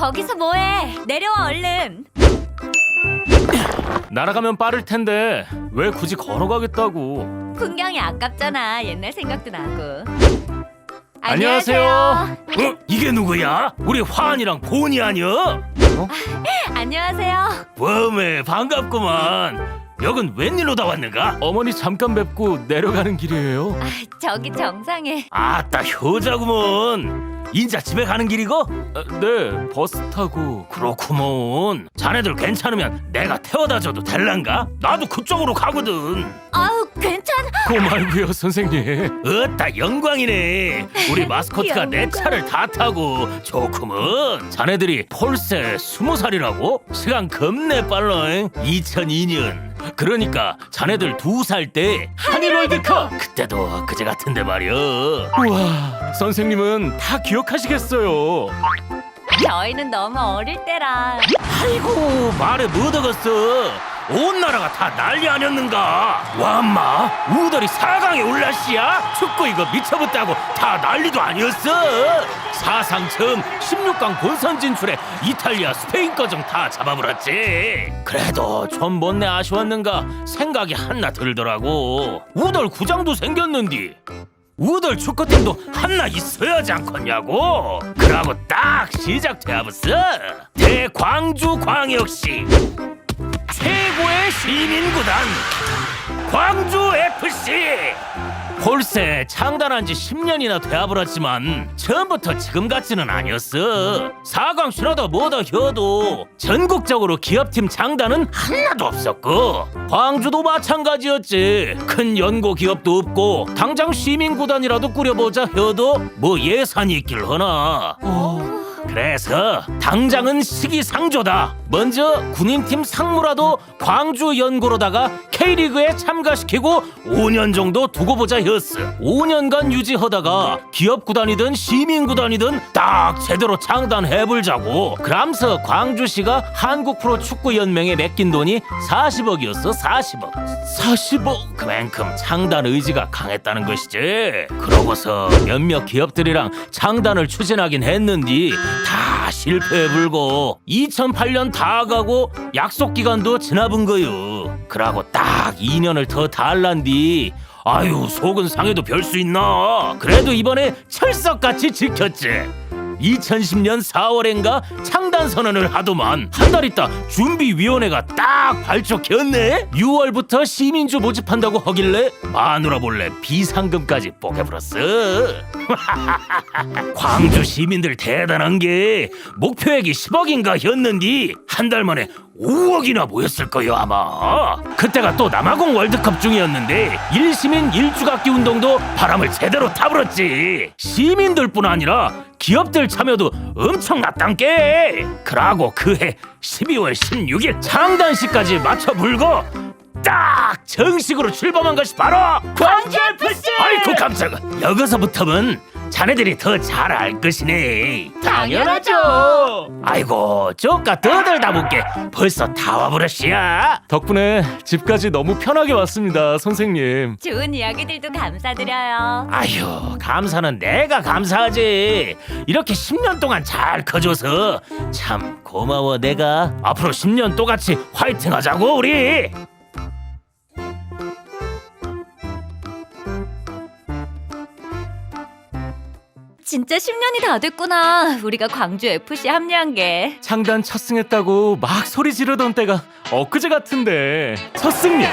거기서 뭐해? 내려와 얼른. 날아가면 빠를 텐데 왜 굳이 걸어가겠다고. 풍경이 아깝잖아. 옛날 생각도 나고. 안녕하세요. 이게 누구야? 우리 화한이랑 보은이 아니여? 안녕하세요. 웜에 반갑구만. 여긴 웬일로 다 왔는가? 어머니 잠깐 뵙고 내려가는 길이에요. 저기 정상에. 아따 효자구먼. 인자 집에 가는 길이고? 네, 버스 타고. 그렇구먼. 자네들 괜찮으면 내가 태워다줘도 될란가? 나도 그쪽으로 가거든. 아우 괜찮아. 고말고요 선생님. 어따 영광이네. 우리 마스코트가 내 영광. 차를 다 타고 좋구먼. 자네들이 폴세 20살이라고? 시간 겁내 빨라잉. 2002년. 그러니까 자네들 2살 때 한일 월드컵 그때도 그제 같은데 말이야. 우와, 선생님은 다 기억하시겠어요. 저희는 너무 어릴 때라. 아이고 말에 못 얻었어. 온 나라가 다 난리 아니었는가. 와엄마 우덜이 4강에 올라씨야. 축구 이거 미쳐붙다고 다 난리도 아니었어. 사상 처음 16강 본선 진출에 이탈리아 스페인 거정 다 잡아버렸지. 그래도 좀 못내 아쉬웠는가 생각이 하나 들더라고. 우덜 구장도 생겼는디 우덜 축구팀도 하나 있어야지 않겠냐고. 그러고 딱 시작되어버렸어. 대광주광역시 최고의 시민구단 광주FC. 폴세 창단한 지 10년이나 되어버렸지만 처음부터 지금 같지는 아니었어. 4강 신화도 뭐다 해도 전국적으로 기업팀 장단은 하나도 없었고 광주도 마찬가지였지. 큰 연고 기업도 없고 당장 시민구단이라도 꾸려보자 해도 뭐 예산이 있길 하나. 그래서 당장은 시기상조다. 먼저 군인팀 상무라도 광주 연고로다가 K리그에 참가시키고 5년 정도 두고 보자 했어. 5년간 유지하다가 기업구단이든 시민구단이든 딱 제대로 창단해불자고. 그러면서 광주시가 한국프로축구연맹에 맡긴 돈이 40억이었어. 40억. 40억. 그만큼 창단 의지가 강했다는 것이지. 그러고서 몇몇 기업들이랑 창단을 추진하긴 했는데 다 실패해불고 2008년 다 가고 약속 기간도 지나본 거요. 그러고 딱 2년을 더 달란디 아유 속은 상해도 별 수 있나. 그래도 이번에 철석같이 지켰지. 2010년 4월엔가 창단 선언을 하더만 한 달 있다 준비위원회가 딱 발족했네. 6월부터 시민주 모집한다고 하길래 마누라 몰래 비상금까지 뽀개불었어. 광주 시민들 대단한 게 목표액이 10억인가 였는디 한 달 만에 5억이나 모였을 거요 아마. 그때가 또 남아공 월드컵 중이었는데 일시민 일주각기 운동도 바람을 제대로 타불었지. 시민들뿐 아니라 기업들 참여도 엄청났단께. 그러고 그해 12월 16일 창단식까지 맞춰 불고 딱 정식으로 출범한 것이 바로 광주FC. 아이고 깜짝아. 여기서부터는 자네들이 더 잘 알 것이네. 당연하죠. 아이고 쪼까 떠들다 볼게 벌써 다 와버렸시야. 덕분에 집까지 너무 편하게 왔습니다 선생님. 좋은 이야기들도 감사드려요. 아휴 감사는 내가 감사하지. 이렇게 10년 동안 잘 커줘서 참 고마워. 내가 앞으로 10년 똑같이 화이팅 하자고 우리. 진짜 10년이 다 됐구나. 우리가 광주 FC 합류한 게. 창단 첫 승했다고 막 소리 지르던 때가 엊그제 같은데 첫 승리.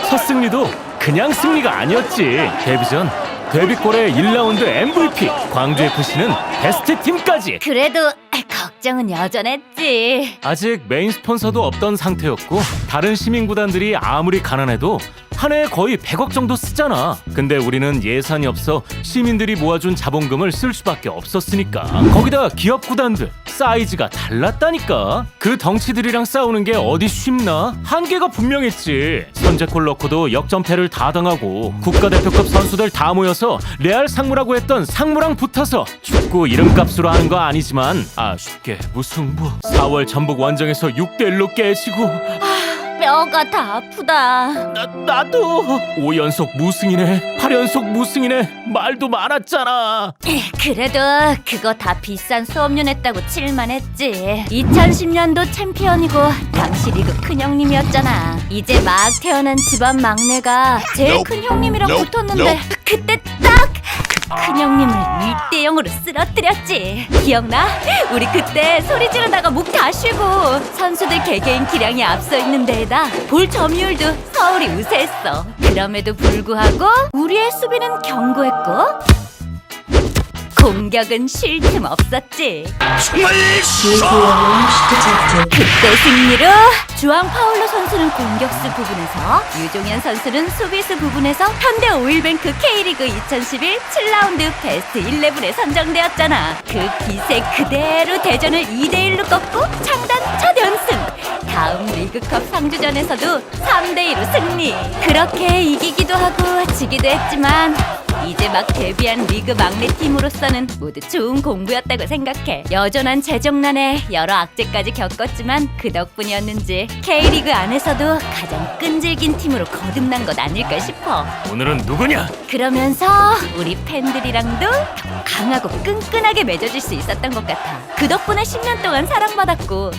첫 승리도 그냥 승리가 아니었지. 데뷔전 데뷔골의 1라운드 MVP 광주FC는 베스트 팀까지. 그래도 걱정은 여전했지. 아직 메인 스폰서도 없던 상태였고 다른 시민구단들이 아무리 가난해도 한 해에 거의 100억 정도 쓰잖아. 근데 우리는 예산이 없어 시민들이 모아준 자본금을 쓸 수밖에 없었으니까. 거기다 기업구단들 사이즈가 달랐다니까. 그 덩치들이랑 싸우는 게 어디 쉽나? 한계가 분명했지. 선제골 넣고도 역전패를 다 당하고 국가대표급 선수들 다 모여서 레알 상무라고 했던 상무랑 붙어서 축구 이름값으로 하는 거 아니지만 아쉽게 무승부. 4월 전북 원정에서 6대1로 깨지고 뼈가 다 아프다. 나도 5연속 무승이네, 8연속 무승이네. 말도 많았잖아. 그래도 그거 다 비싼 수업료 냈다고 칠만했지. 2010년도 챔피언이고 당시 리그 큰형님이었잖아. 이제 막 태어난 집안 막내가 제일 큰 형님이랑 붙었는데 그때 딱 큰형님을 1대0으로 쓰러뜨렸지. 기억나? 우리 그때 소리 지르다가 목 다 쉬고 선수들 개개인 기량이 앞서 있는 데에다 볼 점유율도 서울이 우세했어. 그럼에도 불구하고 우리의 수비는 견고했고 공격은 쉴 틈 없었지. 그때 승리로 주앙 파울로 선수는 공격수 부분에서, 유종현 선수는 수비수 부분에서 현대 오일뱅크 K리그 2011 7라운드 베스트 11에 선정되었잖아. 그 기세 그대로 대전을 2대1로 꺾고 창단 첫 연승. 다음 리그컵 상주전에서도 3대2로 승리. 그렇게 이기기도 하고 지기도 했지만 이제 막 데뷔한 리그 막내팀으로서는 모두 좋은 공부였다고 생각해. 여전한 재정난에 여러 악재까지 겪었지만 그 덕분이었는지 K리그 안에서도 가장 끈질긴 팀으로 거듭난 것 아닐까 싶어. 오늘은 누구냐? 그러면서 우리 팬들이랑도 강하고 끈끈하게 맺어질 수 있었던 것 같아. 그 덕분에 10년 동안 사랑받았고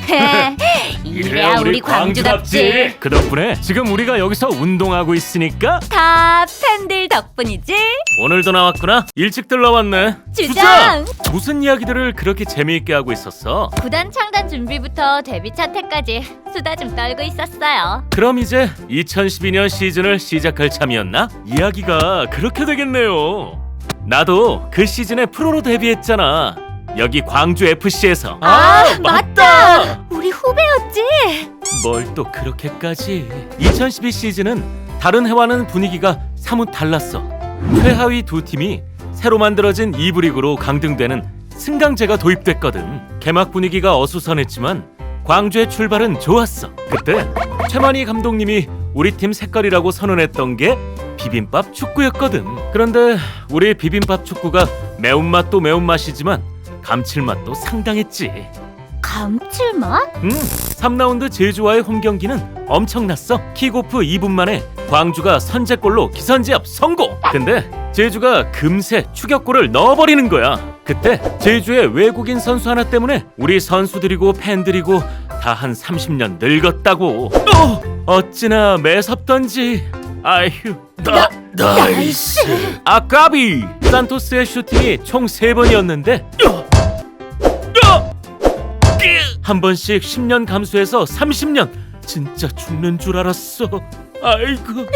이래야 우리 광주답지. 그 덕분에 지금 우리가 여기서 운동하고 있으니까 다 팬들 덕분이지. 오늘도 나왔구나. 일찍들 나왔네. 주장! 무슨 이야기들을 그렇게 재미있게 하고 있었어? 구단 창단 준비부터 데뷔 차 때까지 수다 좀 떨고 있었어요. 그럼 이제 2012년 시즌을 시작할 참이었나? 이야기가 그렇게 되겠네요. 나도 그 시즌에 프로로 데뷔했잖아. 여기 광주 FC에서. 맞다. 우리 후배였지. 뭘 또 그렇게까지. 2012 시즌은 다른 해와는 분위기가 사뭇 달랐어. 최하위 두 팀이 새로 만들어진 2부 리그로 강등되는 승강제가 도입됐거든. 개막 분위기가 어수선했지만 광주의 출발은 좋았어. 그때 최만희 감독님이 우리 팀 색깔이라고 선언했던 게 비빔밥 축구였거든. 그런데 우리 비빔밥 축구가 매운맛도 매운맛이지만 감칠맛도 상당했지. 감칠맛? 3라운드 제주와의 홈경기는 엄청났어. 킥오프 2분 만에 광주가 선제골로 기선제압 성공! 근데 제주가 금세 추격골을 넣어버리는 거야. 그때 제주의 외국인 선수 하나 때문에 우리 선수들이고 팬들이고 다 한 30년 늙었다고. 어찌나 매섭던지. 아휴. 나이스. 아까비! 산토스의 슈팅이 총 3번이었는데 한 번씩 10년 감수해서 30년. 진짜 죽는 줄 알았어. 아이고.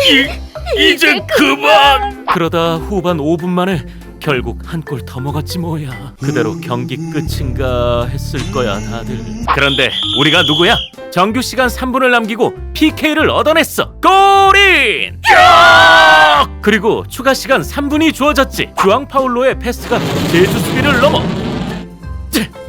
이제 그만. 그러다 후반 5분 만에 결국 한 골 더 먹었지 뭐야. 그대로 경기 끝인가 했을 거야 다들. 그런데 우리가 누구야? 정규 시간 3분을 남기고 PK를 얻어냈어. 골인! 그리고 추가 시간 3분이 주어졌지. 주앙 파울로의 패스가 제주 수비를 넘어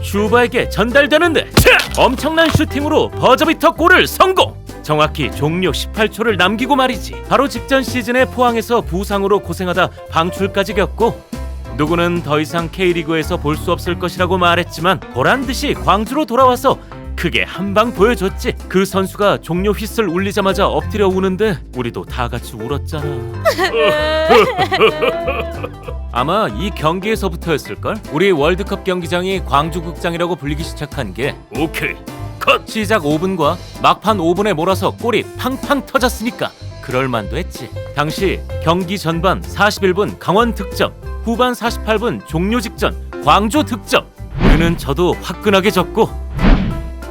슈바에게 전달되는데 엄청난 슈팅으로 버저비터 골을 성공! 정확히 종료 18초를 남기고 말이지. 바로 직전 시즌에 포항에서 부상으로 고생하다 방출까지 겪고 누구는 더 이상 K리그에서 볼 수 없을 것이라고 말했지만 보란듯이 광주로 돌아와서 크게 한 방 보여줬지. 그 선수가 종료 휘슬 울리자마자 엎드려 우는데 우리도 다 같이 울었잖아. 아마 이 경기에서부터였을걸? 우리 월드컵 경기장이 광주극장이라고 불리기 시작한 게 오케이 컷! 시작 5분과 막판 5분에 몰아서 골이 팡팡 터졌으니까 그럴만도 했지. 당시 경기 전반 41분 강원 득점, 후반 48분 종료 직전 광주 득점. 그는 저도 화끈하게 졌고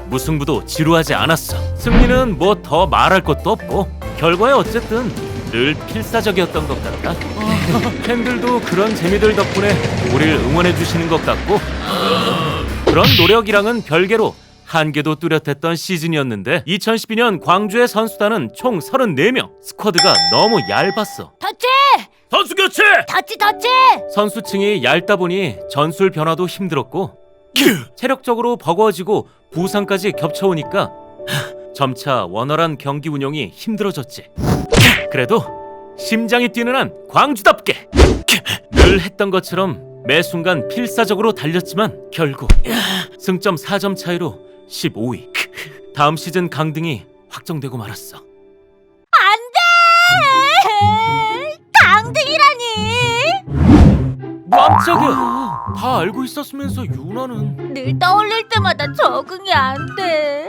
무승부도 지루하지 않았어. 승리는 뭐 더 말할 것도 없고 결과에 어쨌든 늘 필사적이었던 것 같다. 팬들도 그런 재미들 덕분에 우리를 응원해 주시는 것 같고 그런 노력이랑은 별개로 한계도 뚜렷했던 시즌이었는데 2012년 광주의 선수단은 총 34명. 스쿼드가 너무 얇았어. 터치! 선수 교체! 터치! 선수층이 얇다 보니 전술 변화도 힘들었고 체력적으로 버거워지고 부상까지 겹쳐오니까 점차 원활한 경기 운영이 힘들어졌지. 그래도 심장이 뛰는 한 광주답게 늘 했던 것처럼 매 순간 필사적으로 달렸지만 결국 승점 4점 차이로 15위. 다음 시즌 강등이 확정되고 말았어. 안 돼! 강등이라니! 깜짝이야. 다 알고 있었으면서 유나는. 늘 떠올릴 때마다 적응이 안 돼.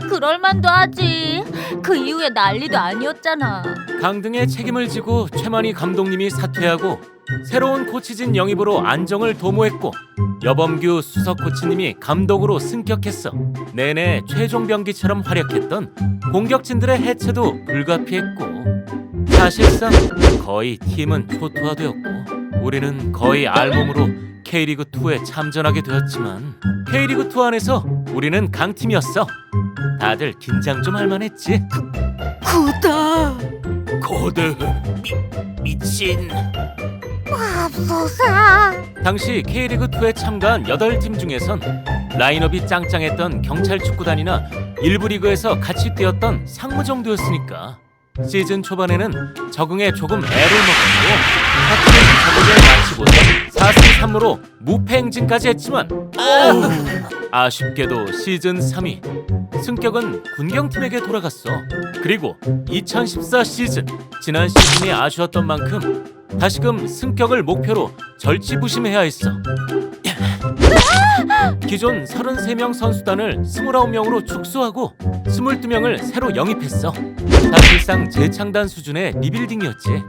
그럴만도 하지. 그 이후에 난리도 아니었잖아. 강등의 책임을 지고 최만희 감독님이 사퇴하고 새로운 코치진 영입으로 안정을 도모했고 여범규 수석 코치님이 감독으로 승격했어. 내내 최종 병기처럼 활약했던 공격진들의 해체도 불가피했고 사실상 거의 팀은 초토화되었고 우리는 거의 알몸으로 K리그2에 참전하게 되었지만 K리그2 안에서 우리는 강팀이었어. 다들 긴장 좀 할만했지. 구다. 고드 미친. 맙소사. 당시 K리그2에 참가한 8팀 중에선 라인업이 짱짱했던 경찰 축구단이나 일부 리그에서 같이 뛰었던 상무 정도였으니까 시즌 초반에는 적응에 조금 애를 먹었고 하트 적응을 마치고 4승 3무로 무패 행진까지 했지만 아쉽게도 시즌 3위 승격은 군경팀에게 돌아갔어. 그리고 2014 시즌 지난 시즌이 아쉬웠던 만큼 다시금 승격을 목표로 절치부심해야 했어. 기존 33명 선수단을 29명으로 축소하고 22명을 새로 영입했어. 사실상 재창단 수준의 리빌딩이었지.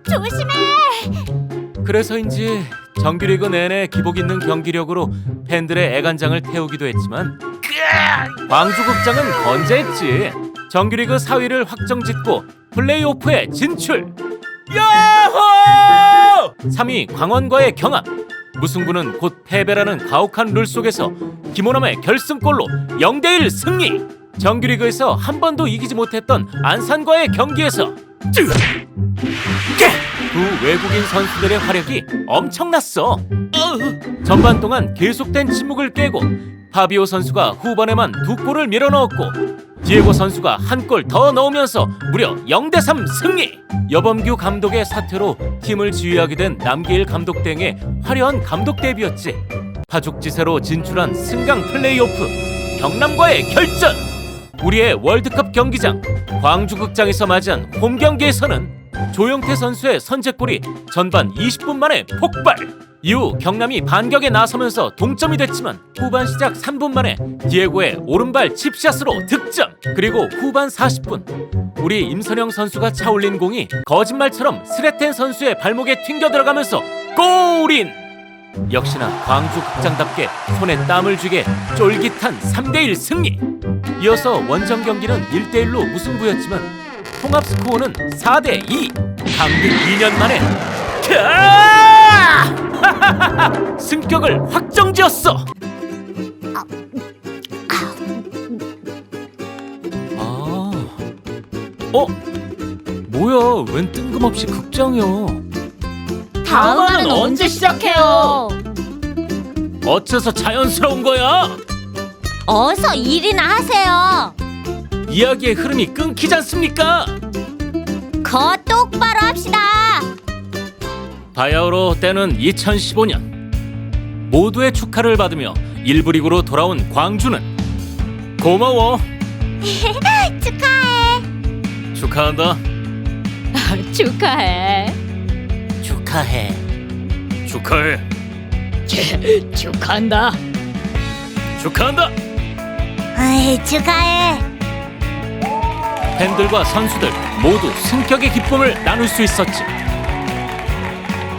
조심해. 그래서인지 정규리그 내내 기복 있는 경기력으로 팬들의 애간장을 태우기도 했지만 광주극장은 건재했지. 정규리그 4위를 확정짓고 플레이오프에 진출. 야호! 3위 광원과의 경합. 무승부는 곧 패배라는 가혹한 룰 속에서 김호남의 결승골로 0대1 승리. 정규리그에서 한 번도 이기지 못했던 안산과의 경기에서 두 외국인 선수들의 활약이 엄청났어. 전반 동안 계속된 침묵을 깨고 파비오 선수가 후반에만 2골을 밀어넣었고 디에고 선수가 한 골 더 넣으면서 무려 0대3 승리! 여범규 감독의 사퇴로 팀을 지휘하게 된 남기일 감독 등의 화려한 감독 데뷔였지. 파죽지세로 진출한 승강 플레이오프 경남과의 결전! 우리의 월드컵 경기장 광주극장에서 맞이한 홈경기에서는 조용태 선수의 선제골이 전반 20분 만에 폭발! 이후 경남이 반격에 나서면서 동점이 됐지만 후반 시작 3분 만에 디에고의 오른발 칩샷으로 득점! 그리고 후반 40분 우리 임선영 선수가 차올린 공이 거짓말처럼 스레텐 선수의 발목에 튕겨 들어가면서 골인! 역시나 광주 극장답게 손에 땀을 쥐게 쫄깃한 3대1 승리! 이어서 원정 경기는 1대1로 무승부였지만 통합 스코어는 4대2! 강등 2년 만에 승격을 확정지었어! 뭐야, 웬 뜬금없이 극장이야. 다음화는 언제 시작해요? 어째서 자연스러운 거야? 어서 일이나 하세요. 이야기의 흐름이 끊기지 않습니까? 거 똑바로 합시다. 바야흐로 때는 2015년 모두의 축하를 받으며 일부 리그로 돌아온 광주는 고마워. 축하해. 축하한다. 축하해. 축하해. 축하해. 축하한다. 축하한다. 축하해. 팬들과 선수들 모두 승격의 기쁨을 나눌 수 있었지.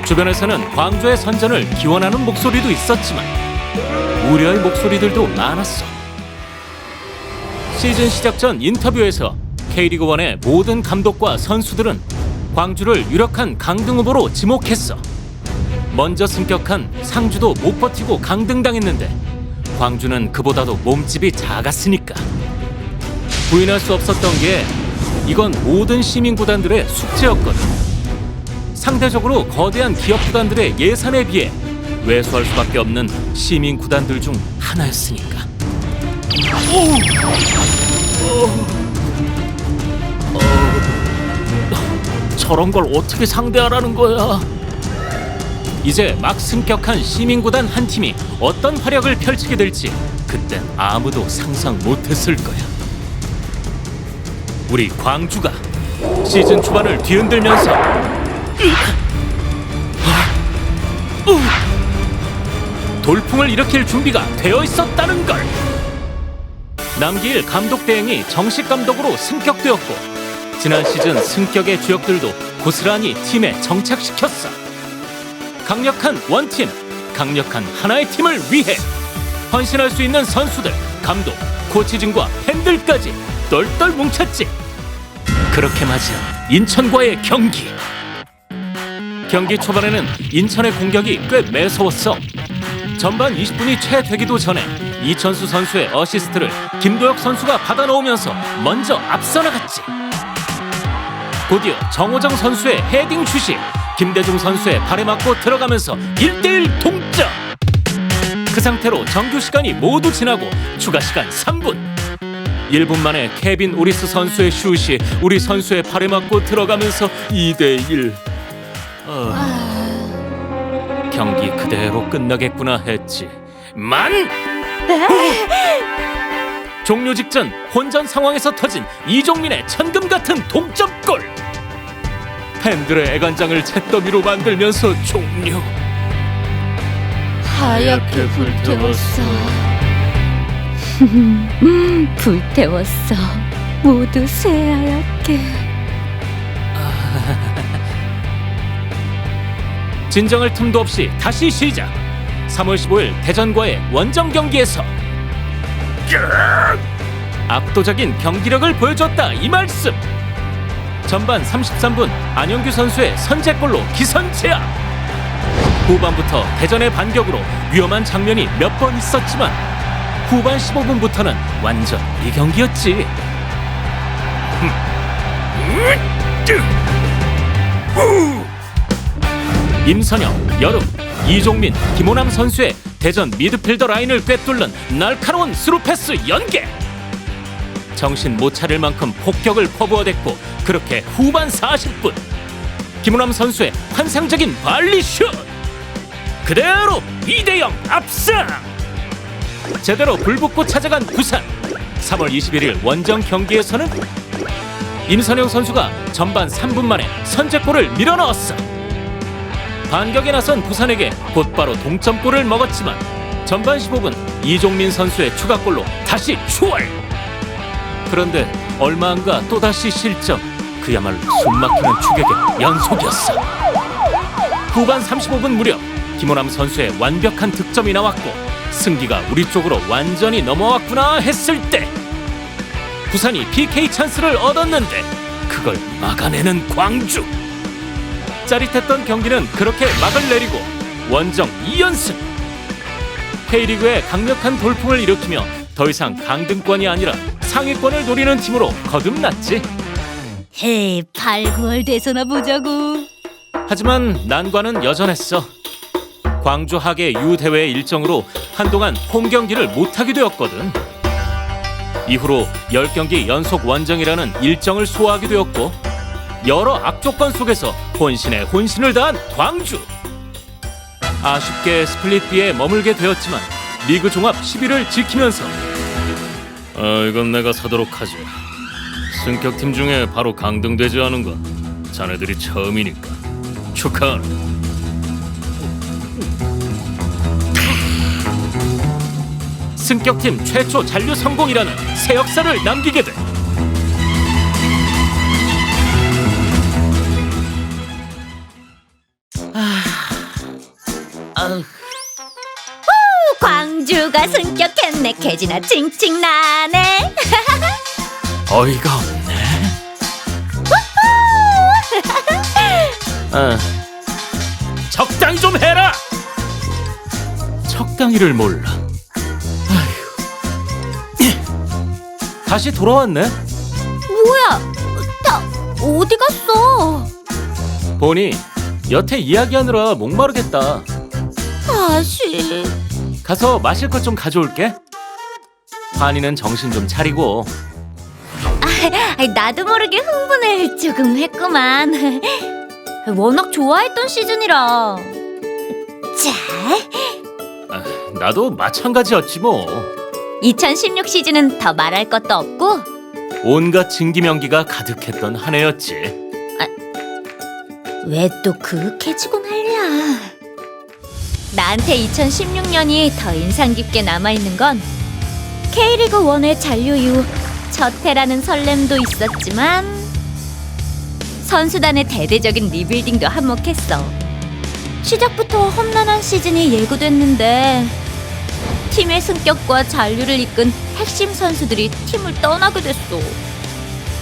주변에서는 광주의 선전을 기원하는 목소리도 있었지만 우려의 목소리들도 많았어. 시즌 시작 전 인터뷰에서 K리그1의 모든 감독과 선수들은 광주를 유력한 강등 후보로 지목했어. 먼저 승격한 상주도 못 버티고 강등당했는데 광주는 그보다도 몸집이 작았으니까. 부인할 수 없었던 게 이건 모든 시민 구단들의 숙제였거든. 상대적으로 거대한 기업 구단들의 예산에 비해 왜소할 수밖에 없는 시민 구단들 중 하나였으니까. 저런 걸 어떻게 상대하라는 거야? 이제 막 승격한 시민 구단 한 팀이 어떤 활약을 펼치게 될지 그땐 아무도 상상 못했을 거야. 우리 광주가 시즌 초반을 뒤흔들면서 돌풍을 일으킬 준비가 되어 있었다는 걸. 남기일 감독 대행이 정식 감독으로 승격되었고 지난 시즌 승격의 주역들도 고스란히 팀에 정착시켰어. 강력한 원팀, 강력한 하나의 팀을 위해 헌신할 수 있는 선수들, 감독, 코치진과 팬들까지 똘똘 뭉쳤지. 그렇게 맞은 인천과의 경기. 경기 초반에는 인천의 공격이 꽤 매서웠어. 전반 20분이 채 되기도 전에 이천수 선수의 어시스트를 김도혁 선수가 받아놓으면서 먼저 앞서 나갔지. 곧이어 정호정 선수의 헤딩 슛이 김대중 선수의 발에 맞고 들어가면서 1대1 동점. 그 상태로 정규 시간이 모두 지나고 추가 시간 3분. 1분 만에 케빈 우리스 선수의 슛이 우리 선수의 발에 맞고 들어가면서 2대1. 경기 그대로 끝나겠구나 했지만 종료 직전 혼전 상황에서 터진 이종민의 천금 같은 동점골. 팬들의 애간장을 잿더미로 만들면서 종료. 하얗게 불태웠어. 불태웠어. 모두 새하얗게. 진정할 틈도 없이 다시 시작. 3월 15일 대전과의 원정 경기에서 압도적인 경기력을 보여줬다 이 말씀. 전반 33분 안영규 선수의 선제골로 기선제압. 후반부터 대전의 반격으로 위험한 장면이 몇 번 있었지만 후반 15분부터는 완전 이 경기였지. 임선영, 여름, 이종민, 김호남 선수의 대전 미드필더 라인을 꿰뚫는 날카로운 스루패스 연계. 정신 못 차릴 만큼 폭격을 퍼부어댔고 그렇게 후반 40분 김호남 선수의 환상적인 발리슛. 그대로 2대0 앞상. 제대로 불붙고 찾아간 부산. 3월 21일 원정 경기에서는 임선영 선수가 전반 3분 만에 선제골을 밀어넣었어. 반격에 나선 부산에게 곧바로 동점골을 먹었지만 전반 15분 이종민 선수의 추가골로 다시 추월. 그런데 얼마 안가 또다시 실점. 그야말로 숨막히는 추격의 연속이었어. 후반 35분 무렵 김호남 선수의 완벽한 득점이 나왔고 승기가 우리 쪽으로 완전히 넘어왔구나 했을 때 부산이 PK 찬스를 얻었는데 그걸 막아내는 광주. 짜릿했던 경기는 그렇게 막을 내리고 원정 2연승. K리그의 강력한 돌풍을 일으키며 더 이상 강등권이 아니라 상위권을 노리는 팀으로 거듭났지. 헤이, 8, 9월 돼서나 보자고. 하지만 난관은 여전했어. 광주 하계 유대회 일정으로 한동안 홈 경기를 못하게 되었거든. 이후로 10경기 연속 원정이라는 일정을 소화하게 되었고 여러 악조건 속에서 혼신에 혼신을 다한 광주. 아쉽게 스플릿 B에 머물게 되었지만 리그 종합 10위를 지키면서 이건 내가 사도록 하지. 승격팀 중에 바로 강등되지 않은 건 자네들이 처음이니까 축하하라. 승격팀 최초 잔류 성공이라는 새 역사를 남기게 돼. 광주가 승격했네. 개지나 칭칭 나네. 어이가 없네. 적당히 좀 해라. 적당히를 몰라. 아휴. 다시 돌아왔네. 뭐야? 다 어디 갔어? 보니 여태 이야기하느라 목마르겠다. 아씨. 가서 마실 것 좀 가져올게. 환희는 정신 좀 차리고. 나도 모르게 흥분을 조금 했구만. 워낙 좋아했던 시즌이라. 자, 나도 마찬가지였지 뭐. 2016 시즌은 더 말할 것도 없고 온갖 진기명기가 가득했던 한 해였지. 왜 또 그윽해지곤 하랴. 나한테 2016년이 더 인상 깊게 남아있는 건 K리그 1의 잔류 이후 첫 해라는 설렘도 있었지만 선수단의 대대적인 리빌딩도 한몫했어. 시작부터 험난한 시즌이 예고됐는데 팀의 승격과 잔류를 이끈 핵심 선수들이 팀을 떠나게 됐어.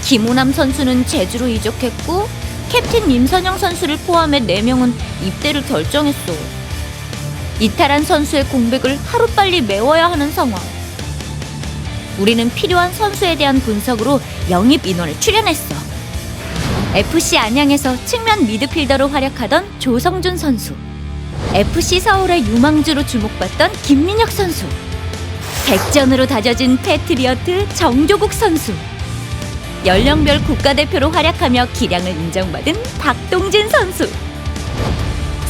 김호남 선수는 제주로 이적했고 캡틴 임선영 선수를 포함해 4명은 입대를 결정했어. 이탈한 선수의 공백을 하루빨리 메워야 하는 상황. 우리는 필요한 선수에 대한 분석으로 영입 인원을 추려냈어. FC 안양에서 측면 미드필더로 활약하던 조성준 선수, FC 서울의 유망주로 주목받던 김민혁 선수, 백전으로 다져진 패트리어트 정조국 선수, 연령별 국가대표로 활약하며 기량을 인정받은 박동진 선수,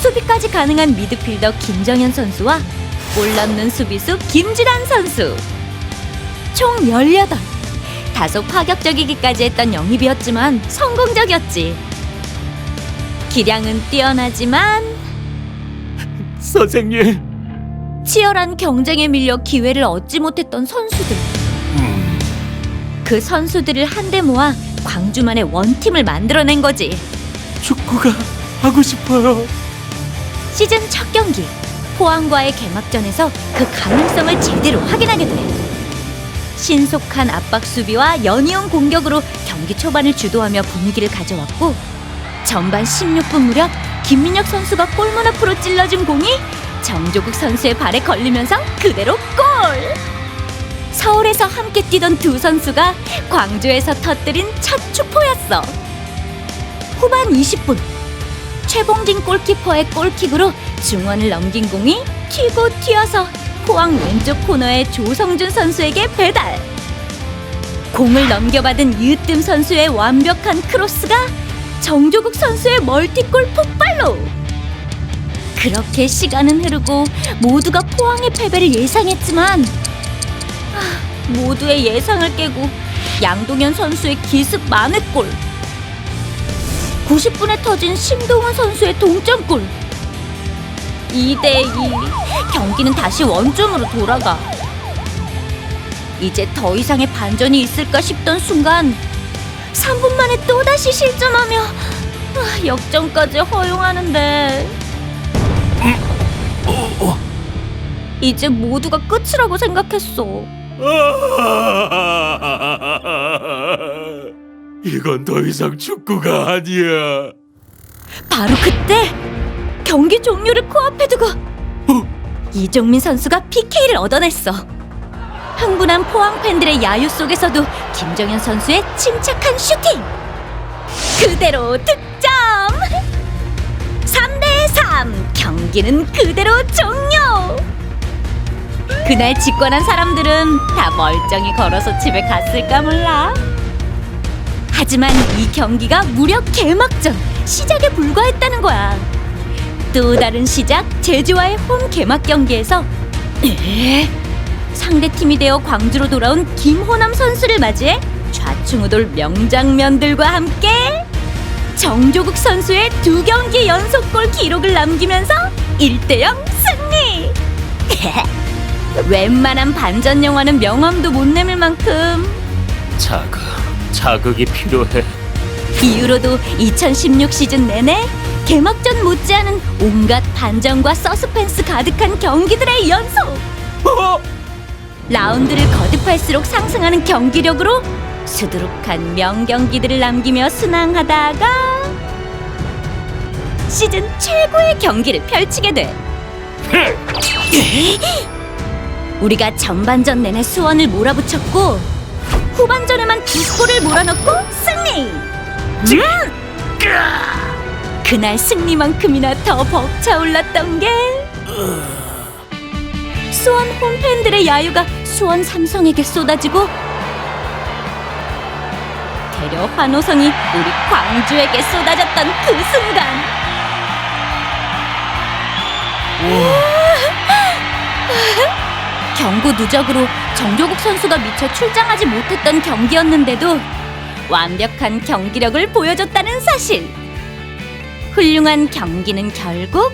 수비까지 가능한 미드필더 김정현 선수와 골 넣는 수비수 김주단 선수. 총 18. 다소 파격적이기까지 했던 영입이었지만 성공적이었지. 기량은 뛰어나지만 선생님. 치열한 경쟁에 밀려 기회를 얻지 못했던 선수들. 그 선수들을 한데 모아 광주만의 원팀을 만들어낸 거지. 축구가 하고 싶어요. 시즌 첫 경기 포항과의 개막전에서 그 가능성을 제대로 확인하게 돼. 신속한 압박 수비와 연이은 공격으로 경기 초반을 주도하며 분위기를 가져왔고, 전반 16분 무렵 김민혁 선수가 골문 앞으로 찔러준 공이 정조국 선수의 발에 걸리면서 그대로 골! 서울에서 함께 뛰던 두 선수가 광주에서 터뜨린 첫 축포였어. 후반 20분 최봉진 골키퍼의 골킥으로 중원을 넘긴 공이 튀고 튀어서 포항 왼쪽 코너에 조성준 선수에게 배달. 공을 넘겨받은 유뜸 선수의 완벽한 크로스가 정조국 선수의 멀티골 폭발로. 그렇게 시간은 흐르고 모두가 포항의 패배를 예상했지만 모두의 예상을 깨고 양동현 선수의 기습 만회골, 90분에 터진 심동원 선수의 동점골, 2대2. 경기는 다시 원점으로 돌아가. 이제 더 이상의 반전이 있을까 싶던 순간 3분 만에 또다시 실점하며 역전까지 허용하는데 이제 모두가 끝이라고 생각했어. 이건 더 이상 축구가 아니야. 바로 그때 경기 종료를 코앞에 두고 이종민 선수가 PK를 얻어냈어. 흥분한 포항 팬들의 야유 속에서도 김정현 선수의 침착한 슈팅, 그대로 득점. 3대3. 경기는 그대로 종료. 그날 직관한 사람들은 다 멀쩡히 걸어서 집에 갔을까 몰라. 하지만 이 경기가 무려 개막전 시작에 불과했다는 거야. 또 다른 시작, 제주와의 홈 개막 경기에서 상대팀이 되어 광주로 돌아온 김호남 선수를 맞이해 좌충우돌 명장면들과 함께 정조국 선수의 2경기 연속골 기록을 남기면서 1대0 승리! 웬만한 반전 영화는 명함도 못 내밀 만큼 자극이 필요해. 이후로도 2016 시즌 내내 개막전 못지않은 온갖 반전과 서스펜스 가득한 경기들의 연속! 라운드를 거듭할수록 상승하는 경기력으로 수두룩한 명경기들을 남기며 순항하다가 시즌 최고의 경기를 펼치게 돼. 우리가 전반전 내내 수원을 몰아붙였고 후반전에만 2골을 몰아넣고 승리! 그날 승리만큼이나 더 벅차올랐던 게 수원 홈팬들의 야유가 수원 삼성에게 쏟아지고 대려 환호성이 우리 광주에게 쏟아졌던 그 순간. 경고 누적으로 정조국 선수가 미처 출장하지 못했던 경기였는데도 완벽한 경기력을 보여줬다는 사실. 훌륭한 경기는 결국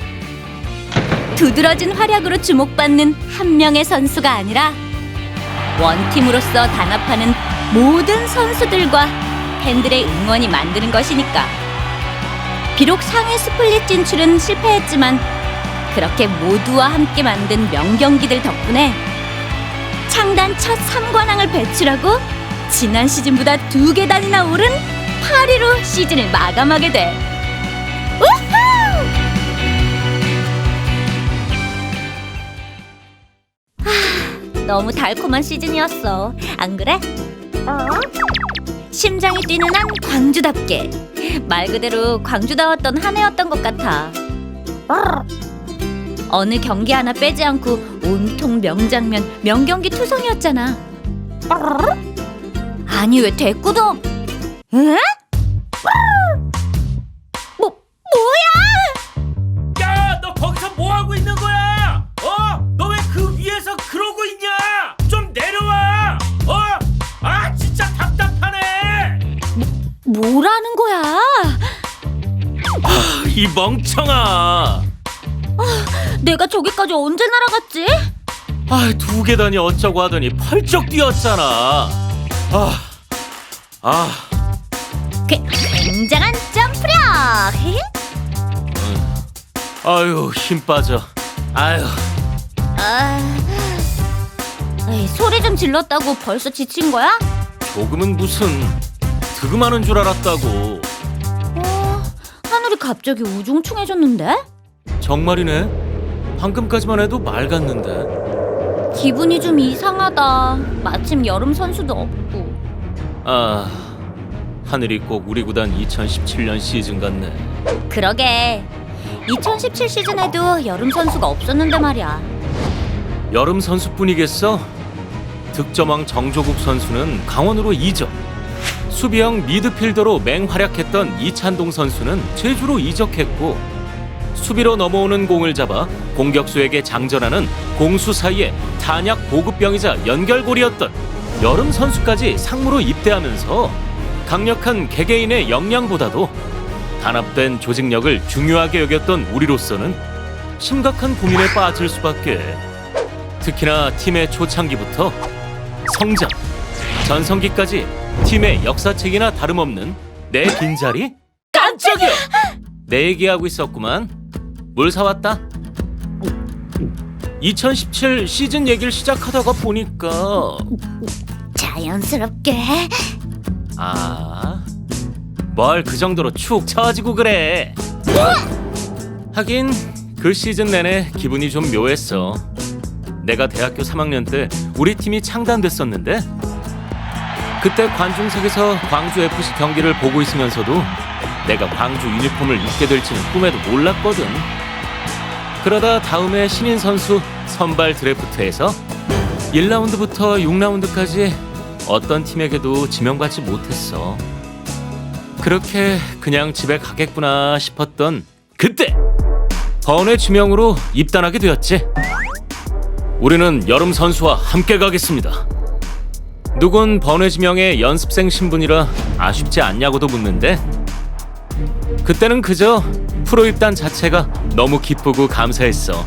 두드러진 활약으로 주목받는 한 명의 선수가 아니라 원팀으로서 단합하는 모든 선수들과 팬들의 응원이 만드는 것이니까. 비록 상위 스플릿 진출은 실패했지만 그렇게 모두와 함께 만든 명경기들 덕분에 창단 첫 3관왕을 배출하고 지난 시즌보다 2계단이나 오른 8위로 시즌을 마감하게 돼. 우후! 너무 달콤한 시즌이었어. 안 그래? 심장이 뛰는 한 광주답게. 말 그대로 광주다웠던 한 해였던 것 같아. 어느 경기 하나 빼지 않고 온통 명장면, 명경기 투성이었잖아. 아니 왜 대꾸도? 에? 뭐야? 야, 너 거기서 뭐 하고 있는 거야? 너 왜 그 위에서 그러고 있냐? 좀 내려와. 아, 진짜 답답하네. 뭐라는 거야? 이 멍청아. 내가 저기까지 언제 날아갔지? 2계단이 어쩌고 하더니 펄쩍 뛰었잖아. 굉장한 점프력! 아유, 힘 빠져. 아유. 소리 좀 질렀다고 벌써 지친 거야? 조금은 무슨. 득음하는 줄 알았다고. 하늘이 갑자기 우중충해졌는데? 정말이네. 방금까지만 해도 맑았는데. 기분이 좀 이상하다. 마침 여름 선수도 없고. 하늘이 꼭 우리 구단 2017년 시즌 같네. 그러게. 2017 시즌에도 여름 선수가 없었는데 말이야. 여름 선수뿐이겠어? 득점왕 정조국 선수는 강원으로 이적, 수비형 미드필더로 맹활약했던 이찬동 선수는 제주로 이적했고, 수비로 넘어오는 공을 잡아 공격수에게 장전하는 공수 사이의 탄약 보급병이자 연결고리였던 여름 선수까지 상무로 입대하면서 강력한 개개인의 역량보다도 단합된 조직력을 중요하게 여겼던 우리로서는 심각한 고민에 빠질 수밖에. 특히나 팀의 초창기부터 성장, 전성기까지 팀의 역사책이나 다름없는 내 빈자리? 깜짝이야! 내 얘기하고 있었구만. 물 사왔다. 2017 시즌 얘기를 시작하다가 보니까 자연스럽게. 뭘 그 정도로 축 처지고 그래. 하긴 그 시즌 내내 기분이 좀 묘했어. 내가 대학교 3학년 때 우리 팀이 창단됐었는데, 그때 관중석에서 광주FC 경기를 보고 있으면서도 내가 광주 유니폼을 입게 될지는 꿈에도 몰랐거든. 그러다 다음에 신인 선수 선발 드래프트에서 1라운드부터 6라운드까지 어떤 팀에게도 지명받지 못했어. 그렇게 그냥 집에 가겠구나 싶었던 그때 번외 지명으로 입단하게 되었지. 우리는 여름 선수와 함께 가겠습니다. 누군 번외 지명의 연습생 신분이라 아쉽지 않냐고도 묻는데, 그때는 그저 프로 입단 자체가 너무 기쁘고 감사했어.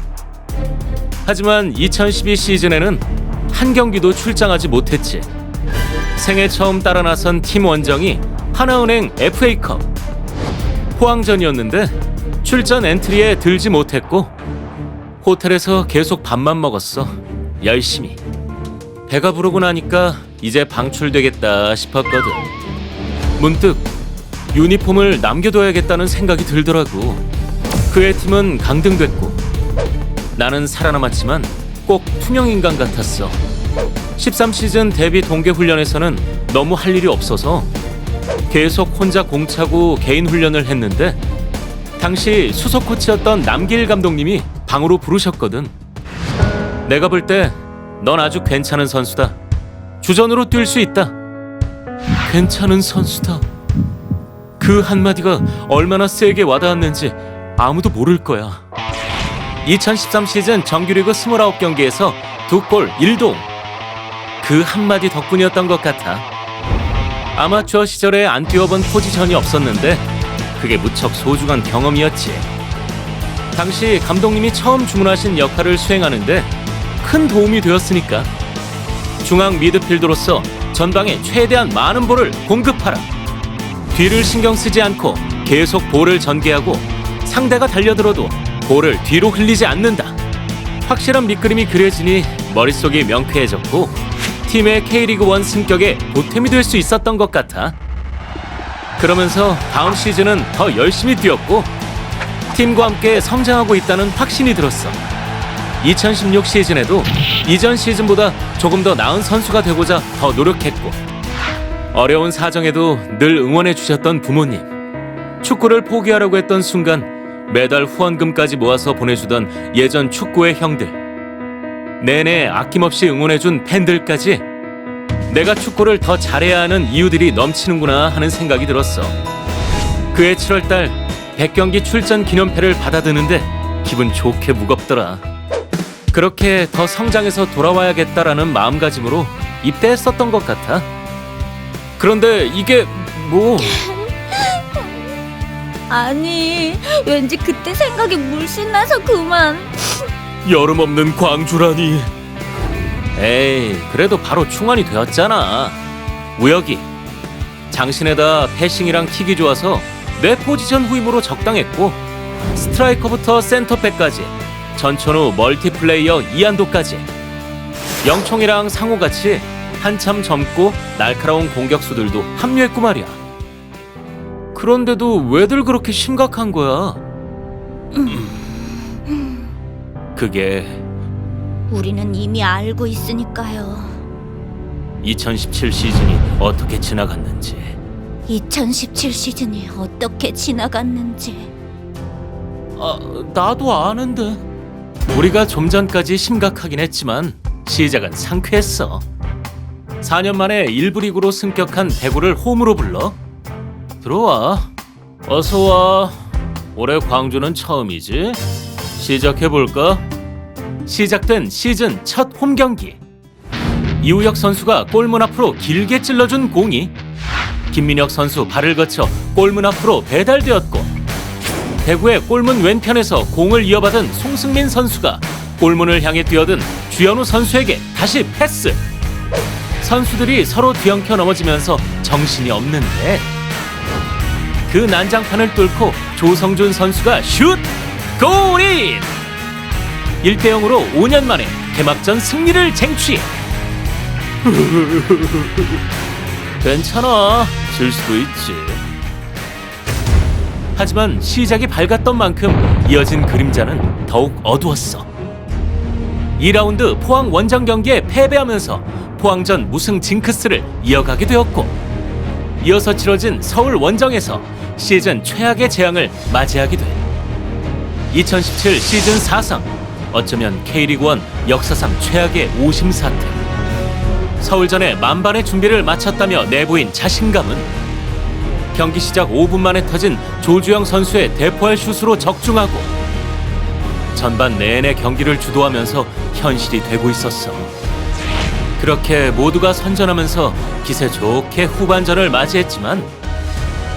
하지만 2012 시즌에는 한 경기도 출장하지 못했지. 생애 처음 따라 나선 팀 원정이 하나은행 FA컵 포항전이었는데 출전 엔트리에 들지 못했고 호텔에서 계속 밥만 먹었어. 열심히. 배가 부르고 나니까 이제 방출되겠다 싶었거든. 문득 유니폼을 남겨둬야겠다는 생각이 들더라고. 그의 팀은 강등됐고 나는 살아남았지만 꼭 투명인간 같았어. 13시즌 데뷔 동계훈련에서는 너무 할 일이 없어서 계속 혼자 공차고 개인 훈련을 했는데, 당시 수석 코치였던 남길 감독님이 방으로 부르셨거든. 내가 볼 때 넌 아주 괜찮은 선수다. 주전으로 뛸 수 있다. 괜찮은 선수다. 그 한마디가 얼마나 세게 와닿았는지 아무도 모를 거야. 2013 시즌 정규리그 29경기에서 2골 1도움. 그 한마디 덕분이었던 것 같아. 아마추어 시절에 안 뛰어본 포지션이 없었는데 그게 무척 소중한 경험이었지. 당시 감독님이 처음 주문하신 역할을 수행하는데 큰 도움이 되었으니까. 중앙 미드필더로서 전방에 최대한 많은 볼을 공급하라. 뒤를 신경 쓰지 않고 계속 볼을 전개하고 상대가 달려들어도 볼을 뒤로 흘리지 않는다. 확실한 밑그림이 그려지니 머릿속이 명쾌해졌고 팀의 K리그1 승격에 보탬이 될 수 있었던 것 같아. 그러면서 다음 시즌은 더 열심히 뛰었고 팀과 함께 성장하고 있다는 확신이 들었어. 2016 시즌에도 이전 시즌보다 조금 더 나은 선수가 되고자 더 노력했고 어려운 사정에도 늘 응원해 주셨던 부모님, 축구를 포기하라고 했던 순간 매달 후원금까지 모아서 보내주던 예전 축구의 형들, 내내 아낌없이 응원해준 팬들까지 내가 축구를 더 잘해야 하는 이유들이 넘치는구나 하는 생각이 들었어. 그해 7월달 100경기 출전 기념패를 받아드는데 기분 좋게 무겁더라. 그렇게 더 성장해서 돌아와야겠다라는 마음가짐으로 입대했었던 것 같아. 그런데 이게 뭐... 아니, 왠지 그때 생각이 물씬 나서 그만. 여름 없는 광주라니. 에이, 그래도 바로 충원이 되었잖아. 우혁이 장신에다 패싱이랑 킥이 좋아서 내 포지션 후임으로 적당했고 스트라이커부터 센터백까지 전천후 멀티플레이어 이한도까지 영총이랑 상호같이 한참 젊고 날카로운 공격수들도 합류했고 말이야. 그런데도 왜들 그렇게 심각한 거야? 그게 우리는 이미 알고 있으니까요. 2017 시즌이 어떻게 지나갔는지. 2017 시즌이 어떻게 지나갔는지. 나도 아는데. 우리가 좀 전까지 심각하긴 했지만 시작은 상쾌했어. 4년 만에 1부 리그로 승격한 대구를 홈으로 불러. 들어와. 어서 와. 올해 광주는 처음이지? 시작해볼까? 시작된 시즌 첫 홈 경기. 이우혁 선수가 골문 앞으로 길게 찔러준 공이 김민혁 선수 발을 거쳐 골문 앞으로 배달되었고 대구의 골문 왼편에서 공을 이어받은 송승민 선수가 골문을 향해 뛰어든 주현우 선수에게 다시 패스. 선수들이 서로 뒤엉켜 넘어지면서 정신이 없는데 그 난장판을 뚫고 조성준 선수가 슛! 골인! 1대0으로 5년 만에 개막전 승리를 쟁취. 괜찮아, 질 수도 있지. 하지만 시작이 밝았던 만큼 이어진 그림자는 더욱 어두웠어. 2라운드 포항 원정 경기에 패배하면서 포항전 무승 징크스를 이어가게 되었고 이어서 치러진 서울 원정에서 시즌 최악의 재앙을 맞이하게 돼 2017 시즌 4상, 어쩌면 K리그1 역사상 최악의 오심 사태. 서울전에 만반의 준비를 마쳤다며 내보인 자신감은 경기 시작 5분 만에 터진 조주영 선수의 대포할 슛으로 적중하고 전반 내내 경기를 주도하면서 현실이 되고 있었어. 그렇게 모두가 선전하면서 기세 좋게 후반전을 맞이했지만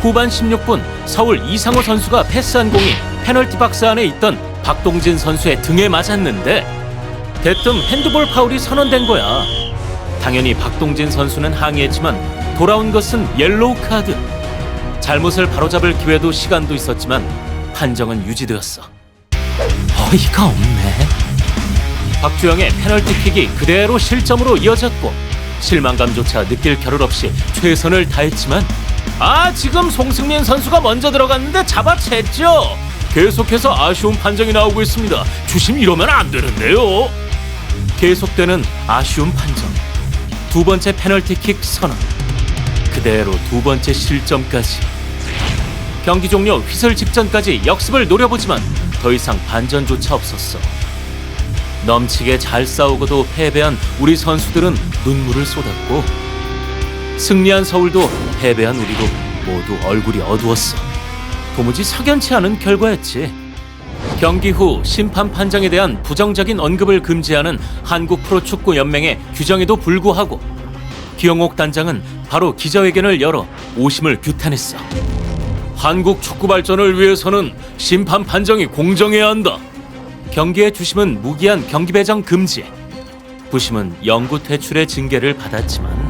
후반 16분 서울 이상호 선수가 패스한 공이 페널티 박스 안에 있던 박동진 선수의 등에 맞았는데 대뜸 핸드볼 파울이 선언된 거야. 당연히 박동진 선수는 항의했지만 돌아온 것은 옐로우 카드. 잘못을 바로잡을 기회도 시간도 있었지만 판정은 유지되었어. 어이가 없네. 박주영의 페널티킥이 그대로 실점으로 이어졌고 실망감조차 느낄 겨를 없이 최선을 다했지만 지금 송승민 선수가 먼저 들어갔는데 잡아챘죠. 계속해서 아쉬운 판정이 나오고 있습니다. 주심 이러면 안 되는데요. 계속되는 아쉬운 판정. 두 번째 페널티킥 선언. 그대로 두 번째 실점까지. 경기 종료 휘슬 직전까지 역습을 노려보지만 더 이상 반전조차 없었어. 넘치게 잘 싸우고도 패배한 우리 선수들은 눈물을 쏟았고 승리한 서울도 패배한 우리도 모두 얼굴이 어두웠어. 도무지 석연치 않은 결과였지. 경기 후 심판 판정에 대한 부정적인 언급을 금지하는 한국 프로축구 연맹의 규정에도 불구하고 기영옥 단장은 바로 기자회견을 열어 오심을 규탄했어. 한국 축구 발전을 위해서는 심판 판정이 공정해야 한다. 경기의 주심은 무기한 경기 배정 금지, 부심은 영구 퇴출의 징계를 받았지만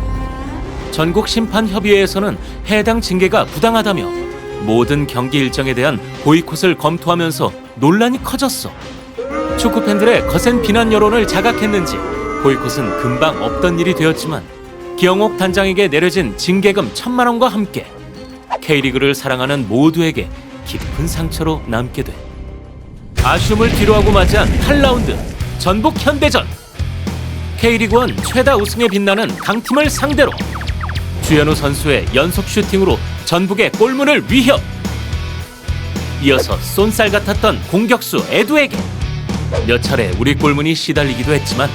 전국 심판협의회에서는 해당 징계가 부당하다며 모든 경기 일정에 대한 보이콧을 검토하면서 논란이 커졌어. 축구 팬들의 거센 비난 여론을 자각했는지 보이콧은 금방 없던 일이 되었지만 기영옥 단장에게 내려진 징계금 1,000만 원과 함께 K리그를 사랑하는 모두에게 깊은 상처로 남게 돼. 아쉬움을 뒤로하고 맞이한 8라운드 전북 현대전. K리그1 최다 우승에 빛나는 강팀을 상대로 주현우 선수의 연속 슈팅으로 전북의 골문을 위협. 이어서 쏜살 같았던 공격수 에두에게 몇 차례 우리 골문이 시달리기도 했지만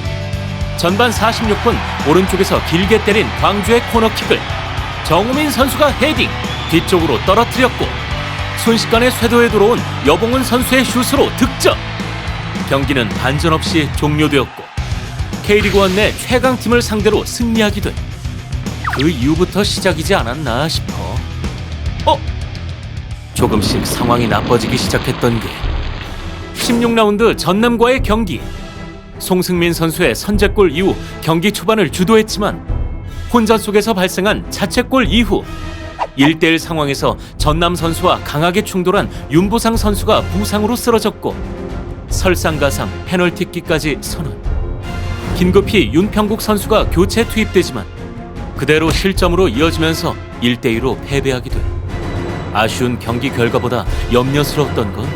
전반 46분 오른쪽에서 길게 때린 광주의 코너킥을 정우민 선수가 헤딩 뒤쪽으로 떨어뜨렸고 순식간에 쇄도에 들어온 여봉은 선수의 슛으로 득점. 경기는 반전 없이 종료되었고 K리그1 내 최강팀을 상대로 승리하게 된 그 이후부터 시작이지 않았나 싶어. 조금씩 상황이 나빠지기 시작했던 게 16라운드 전남과의 경기. 송승민 선수의 선제골 이후 경기 초반을 주도했지만 혼전 속에서 발생한 자책골 이후 1대1 상황에서 전남 선수와 강하게 충돌한 윤보상 선수가 부상으로 쓰러졌고 설상가상 페널티킥까지 선언. 긴급히 윤평국 선수가 교체 투입되지만 그대로 실점으로 이어지면서 1대2로 패배하게 돼. 아쉬운 경기 결과보다 염려스러웠던 건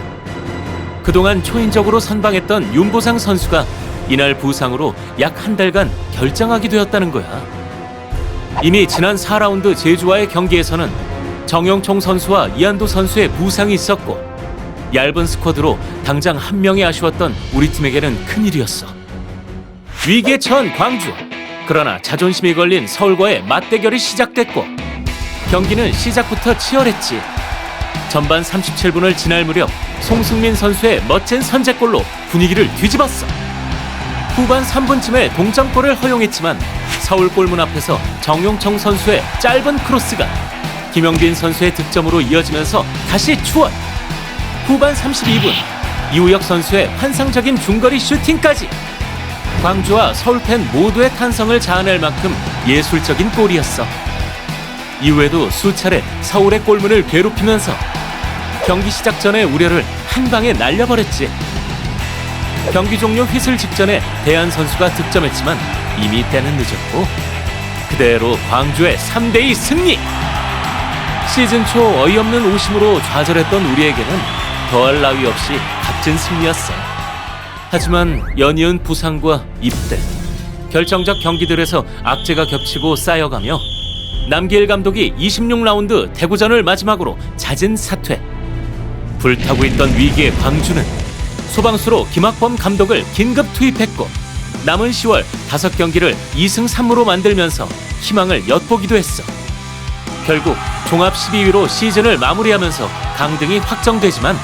그동안 초인적으로 선방했던 윤보상 선수가 이날 부상으로 약 한 달간 결장하게 되었다는 거야. 이미 지난 4라운드 제주와의 경기에서는 정영총 선수와 이한도 선수의 부상이 있었고 얇은 스쿼드로 당장 한 명이 아쉬웠던 우리 팀에게는 큰일이었어. 위기에 처한 광주. 그러나 자존심이 걸린 서울과의 맞대결이 시작됐고 경기는 시작부터 치열했지. 전반 37분을 지날 무렵 송승민 선수의 멋진 선제골로 분위기를 뒤집었어. 후반 3분쯤에 동점골을 허용했지만 서울 골문 앞에서 정용청 선수의 짧은 크로스가 김영빈 선수의 득점으로 이어지면서 다시 추월. 후반 32분 이우혁 선수의 환상적인 중거리 슈팅까지. 광주와 서울팬 모두의 탄성을 자아낼 만큼 예술적인 골이었어. 이후에도 수차례 서울의 골문을 괴롭히면서 경기 시작 전의 우려를 한 방에 날려버렸지. 경기 종료 휘슬 직전에 대한 선수가 득점했지만 이미 때는 늦었고 그대로 광주의 3대2 승리! 시즌 초 어이없는 오심으로 좌절했던 우리에게는 더할 나위 없이 값진 승리였어. 하지만 연이은 부상과 입대, 결정적 경기들에서 악재가 겹치고 쌓여가며 남기일 감독이 26라운드 대구전을 마지막으로 잦은 사퇴. 불타고 있던 위기의 광주는 소방수로 김학범 감독을 긴급 투입했고 남은 10월 5경기를 2승 3무로 만들면서 희망을 엿보기도 했어. 결국 종합 12위로 시즌을 마무리하면서 강등이 확정되지만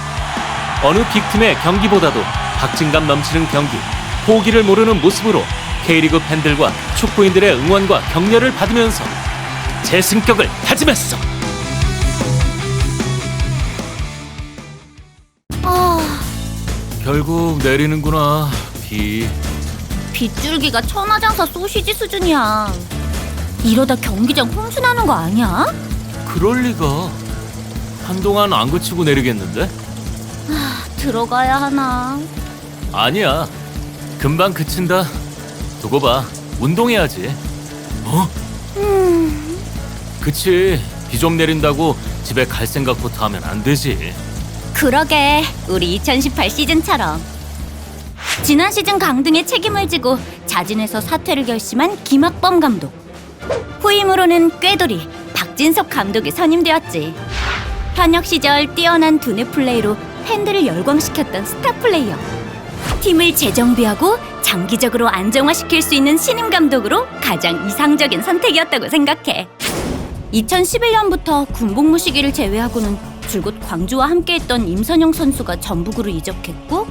어느 빅팀의 경기보다도 박진감 넘치는 경기, 포기를 모르는 모습으로 K리그 팬들과 축구인들의 응원과 격려를 받으면서 재승격을 다짐했어. 결국 내리는구나, 비. 빗줄기가 천하장사 소시지 수준이야. 이러다 경기장 홍수나는 거 아니야? 그럴 리가. 한동안 안 그치고 내리겠는데? 들어가야 하나. 아니야, 금방 그친다. 두고 봐, 운동해야지. 그치, 비 좀 내린다고 집에 갈 생각부터 하면 안 되지. 그러게, 우리 2018 시즌처럼. 지난 시즌 강등에 책임을 지고 자진해서 사퇴를 결심한 김학범 감독. 후임으로는 꾀돌이 박진석 감독이 선임되었지. 현역 시절 뛰어난 두뇌 플레이로 팬들을 열광시켰던 스타 플레이어. 팀을 재정비하고 장기적으로 안정화시킬 수 있는 신임 감독으로 가장 이상적인 선택이었다고 생각해. 2011년부터 군복무 시기를 제외하고는 줄곧 광주와 함께했던 임선영 선수가 전북으로 이적했고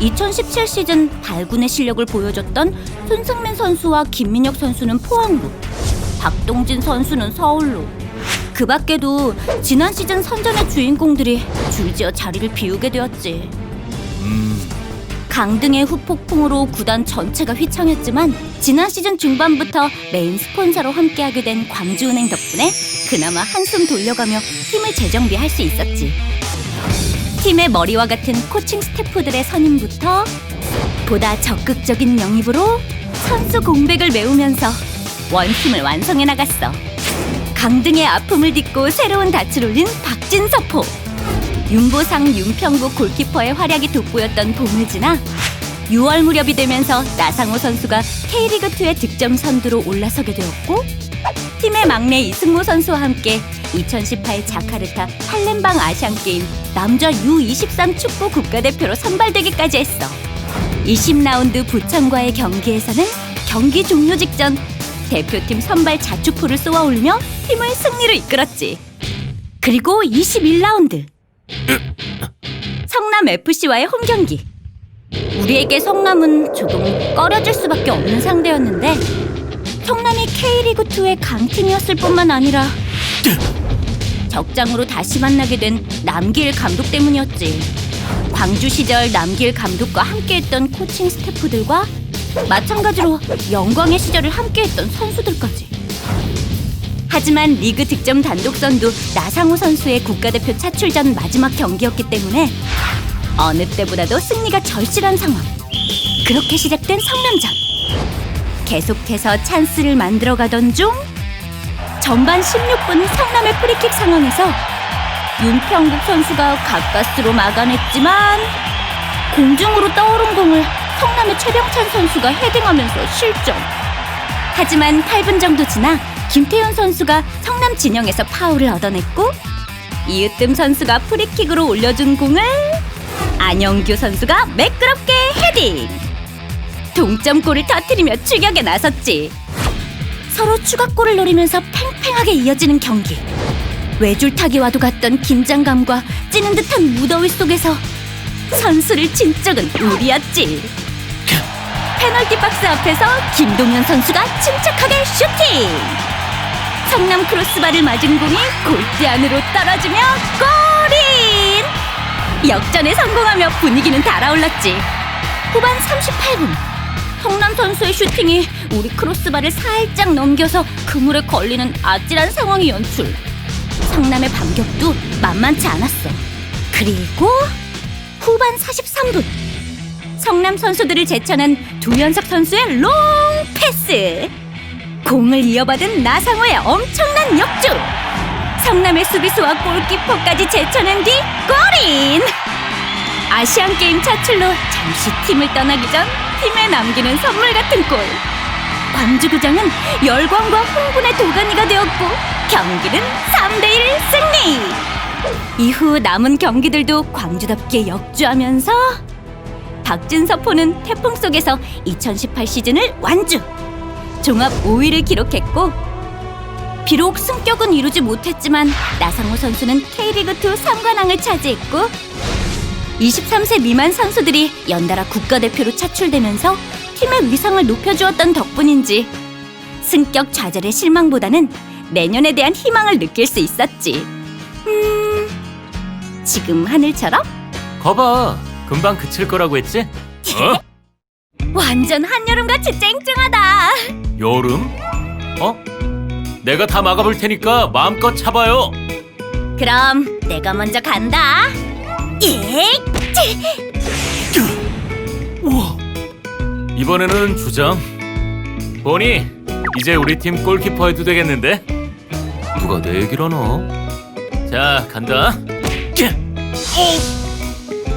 2017 시즌 발군의 실력을 보여줬던 손승민 선수와 김민혁 선수는 포항으로, 박동진 선수는 서울로. 그 밖에도 지난 시즌 선전의 주인공들이 줄지어 자리를 비우게 되었지. 강등의 후폭풍으로 구단 전체가 휘청였지만 지난 시즌 중반부터 메인 스폰서로 함께하게 된 광주은행 덕분에 그나마 한숨 돌려가며 팀을 재정비할 수 있었지. 팀의 머리와 같은 코칭 스태프들의 선임부터 보다 적극적인 영입으로 선수 공백을 메우면서 원팀을 완성해 나갔어. 강등의 아픔을 딛고 새로운 닻을 올린 박진서포. 윤보상, 윤평국 골키퍼의 활약이 돋보였던 봄을 지나 6월 무렵이 되면서 나상호 선수가 K리그2의 득점 선두로 올라서게 되었고 팀의 막내 이승모 선수와 함께 2018 자카르타 팔렘방 아시안게임 남자 U23 축구 국가대표로 선발되기까지 했어. 20라운드 부천과의 경기에서는 경기 종료 직전 대표팀 선발 자축포를 쏘아올리며 팀을 승리로 이끌었지. 그리고 21라운드 성남FC와의 홈경기. 우리에게 성남은 조금 꺼려질 수밖에 없는 상대였는데 성남이 K리그2의 강팀이었을 뿐만 아니라 적장으로 다시 만나게 된 남기일 감독 때문이었지. 광주 시절 남기일 감독과 함께했던 코칭 스태프들과 마찬가지로 영광의 시절을 함께했던 선수들까지. 하지만 리그 득점 단독 선두 나상호 선수의 국가대표 차출 전 마지막 경기였기 때문에 어느 때보다도 승리가 절실한 상황. 그렇게 시작된 성남전. 계속해서 찬스를 만들어가던 중 전반 16분 성남의 프리킥 상황에서 윤평국 선수가 가까스로 막아냈지만 공중으로 떠오른 공을 성남의 최병찬 선수가 헤딩하면서 실점. 하지만 8분 정도 지나 김태현 선수가 성남 진영에서 파울을 얻어냈고 이으뜸 선수가 프리킥으로 올려준 공을 안영규 선수가 매끄럽게 헤딩! 동점골을 터뜨리며 추격에 나섰지. 서로 추가골을 노리면서 팽팽하게 이어지는 경기. 외줄타기와도 같던 긴장감과 찌는 듯한 무더위 속에서 선수를 친 적은 우리였지. 페널티 박스 앞에서 김동현 선수가 침착하게 슈팅! 성남 크로스바를 맞은 공이 골대 안으로 떨어지며 골인! 역전에 성공하며 분위기는 달아올랐지. 후반 38분 성남 선수의 슈팅이 우리 크로스바를 살짝 넘겨서 그물에 걸리는 아찔한 상황이 연출. 성남의 반격도 만만치 않았어. 그리고 후반 43분 성남 선수들을 제쳐낸 두현석 선수의 롱 패스. 공을 이어받은 나상호의 엄청난 역주. 성남의 수비수와 골키퍼까지 제쳐낸 뒤 골인! 아시안게임 차출로 잠시 팀을 떠나기 전 팀에 남기는 선물 같은 골. 광주구장은 열광과 흥분의 도가니가 되었고 경기는 3대1 승리! 이후 남은 경기들도 광주답게 역주하면서 박진서포는 태풍 속에서 2018 시즌을 완주! 종합 5위를 기록했고 비록 승격은 이루지 못했지만 나상호 선수는 K리그2 3관왕을 차지했고 23세 미만 선수들이 연달아 국가대표로 차출되면서 팀의 위상을 높여주었던 덕분인지 승격 좌절의 실망보다는 내년에 대한 희망을 느낄 수 있었지. 지금 하늘처럼? 거봐, 금방 그칠 거라고 했지? 어? 완전 한여름같이 쨍쨍하다. 여름? 내가 다 막아볼 테니까 마음껏 차봐요. 그럼 내가 먼저 간다. 예. 우와, 이번에는 주장. 보니 이제 우리 팀 골키퍼 해도 되겠는데? 누가 내 얘기를 하나? 자, 간다.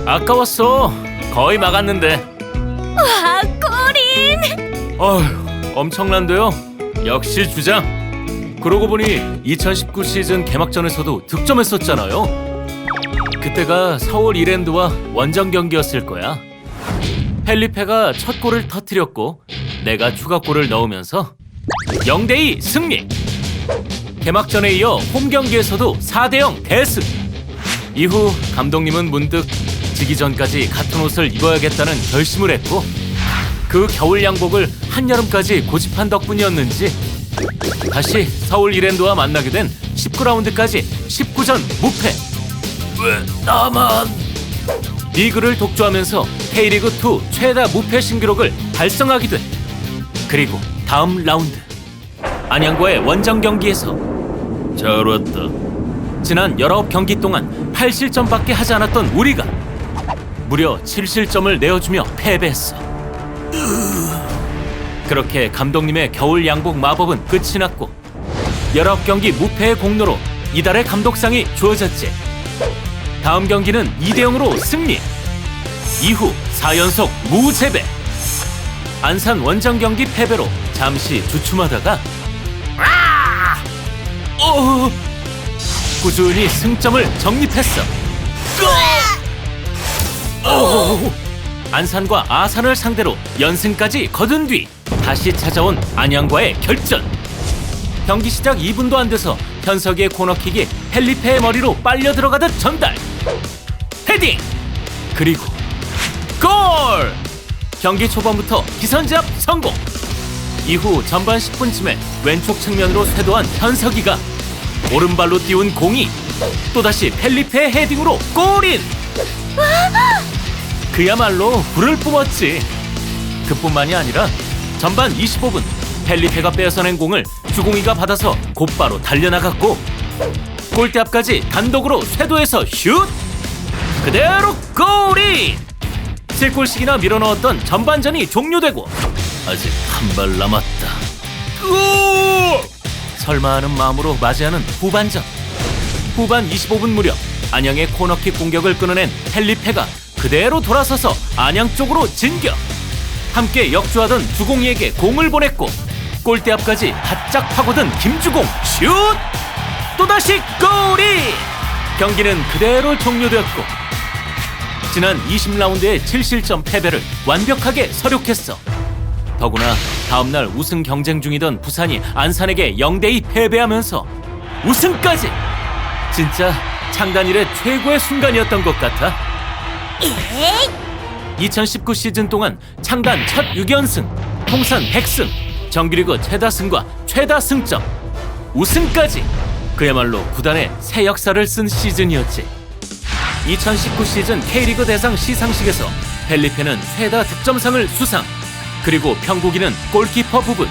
아까웠어. 거의 막았는데. 와, 골인! 어휴, 엄청난데요. 역시 주장. 그러고 보니 2019 시즌 개막전에서도 득점했었잖아요. 그때가 서울 이랜드와 원정 경기였을 거야. 펠리페가 첫 골을 터뜨렸고 내가 추가골을 넣으면서 0대2 승리! 개막전에 이어 홈 경기에서도 4대0 대승! 이후 감독님은 문득 지기 전까지 같은 옷을 입어야겠다는 결심을 했고 그 겨울 양복을 한여름까지 고집한 덕분이었는지 다시 서울 이랜드와 만나게 된 19라운드까지 19전 무패. 왜 나만? 리그를 독주하면서 K리그2 최다 무패 신기록을 달성하게 돼. 그리고 다음 라운드 안양과의 원정 경기에서 잘 왔다. 지난 19경기 동안 8실점밖에 하지 않았던 우리가 무려 7실점을 내어주며 패배했어. 그렇게 감독님의 겨울 양복 마법은 끝이 났고 19경기 무패의 공로로 이달의 감독상이 주어졌지. 다음 경기는 2대0으로 승리. 이후 4연속 무패배. 안산 원정 경기 패배로 잠시 주춤하다가 꾸준히 승점을 정립했어. 안산과 아산을 상대로 연승까지 거둔 뒤 다시 찾아온 안양과의 결전. 경기 시작 2분도 안 돼서 현석이의 코너킥이 펠리페의 머리로 빨려 들어가듯 전달. 헤딩! 그리고 골! 경기 초반부터 기선제압 성공! 이후 전반 10분쯤에 왼쪽 측면으로 쇄도한 현석이가 오른발로 띄운 공이 또다시 펠리페의 헤딩으로 골인! 그야말로 불을 뿜었지. 그뿐만이 아니라 전반 25분 펠리페가 빼앗아낸 공을 주공이가 받아서 곧바로 달려나갔고 골대 앞까지 단독으로 쇄도해서 슛! 그대로 골인! 7골씩이나 밀어넣었던 전반전이 종료되고 아직 한 발 남았다. 설마 하는 마음으로 맞이하는 후반전. 후반 25분 무렵 안양의 코너킥 공격을 끊어낸 펠리페가 그대로 돌아서서 안양 쪽으로 진격. 함께 역주하던 주공이에게 공을 보냈고 골대 앞까지 바짝 파고든 김주공 슛! 또다시 골이! 경기는 그대로 종료되었고 지난 20라운드의 7실점 패배를 완벽하게 서력했어. 더구나 다음날 우승 경쟁 중이던 부산이 안산에게 0대2 패배하면서 우승까지! 진짜 창단 이래 최고의 순간이었던 것 같아. 2019 시즌 동안 창단 첫 6연승, 통산 100승, 정규리그 최다 승과 최다 승점, 우승까지! 그야말로 구단의 새 역사를 쓴 시즌이었지. 2019 시즌 K리그 대상 시상식에서 펠리페는 최다 득점상을 수상. 그리고 평국이는 골키퍼 부분,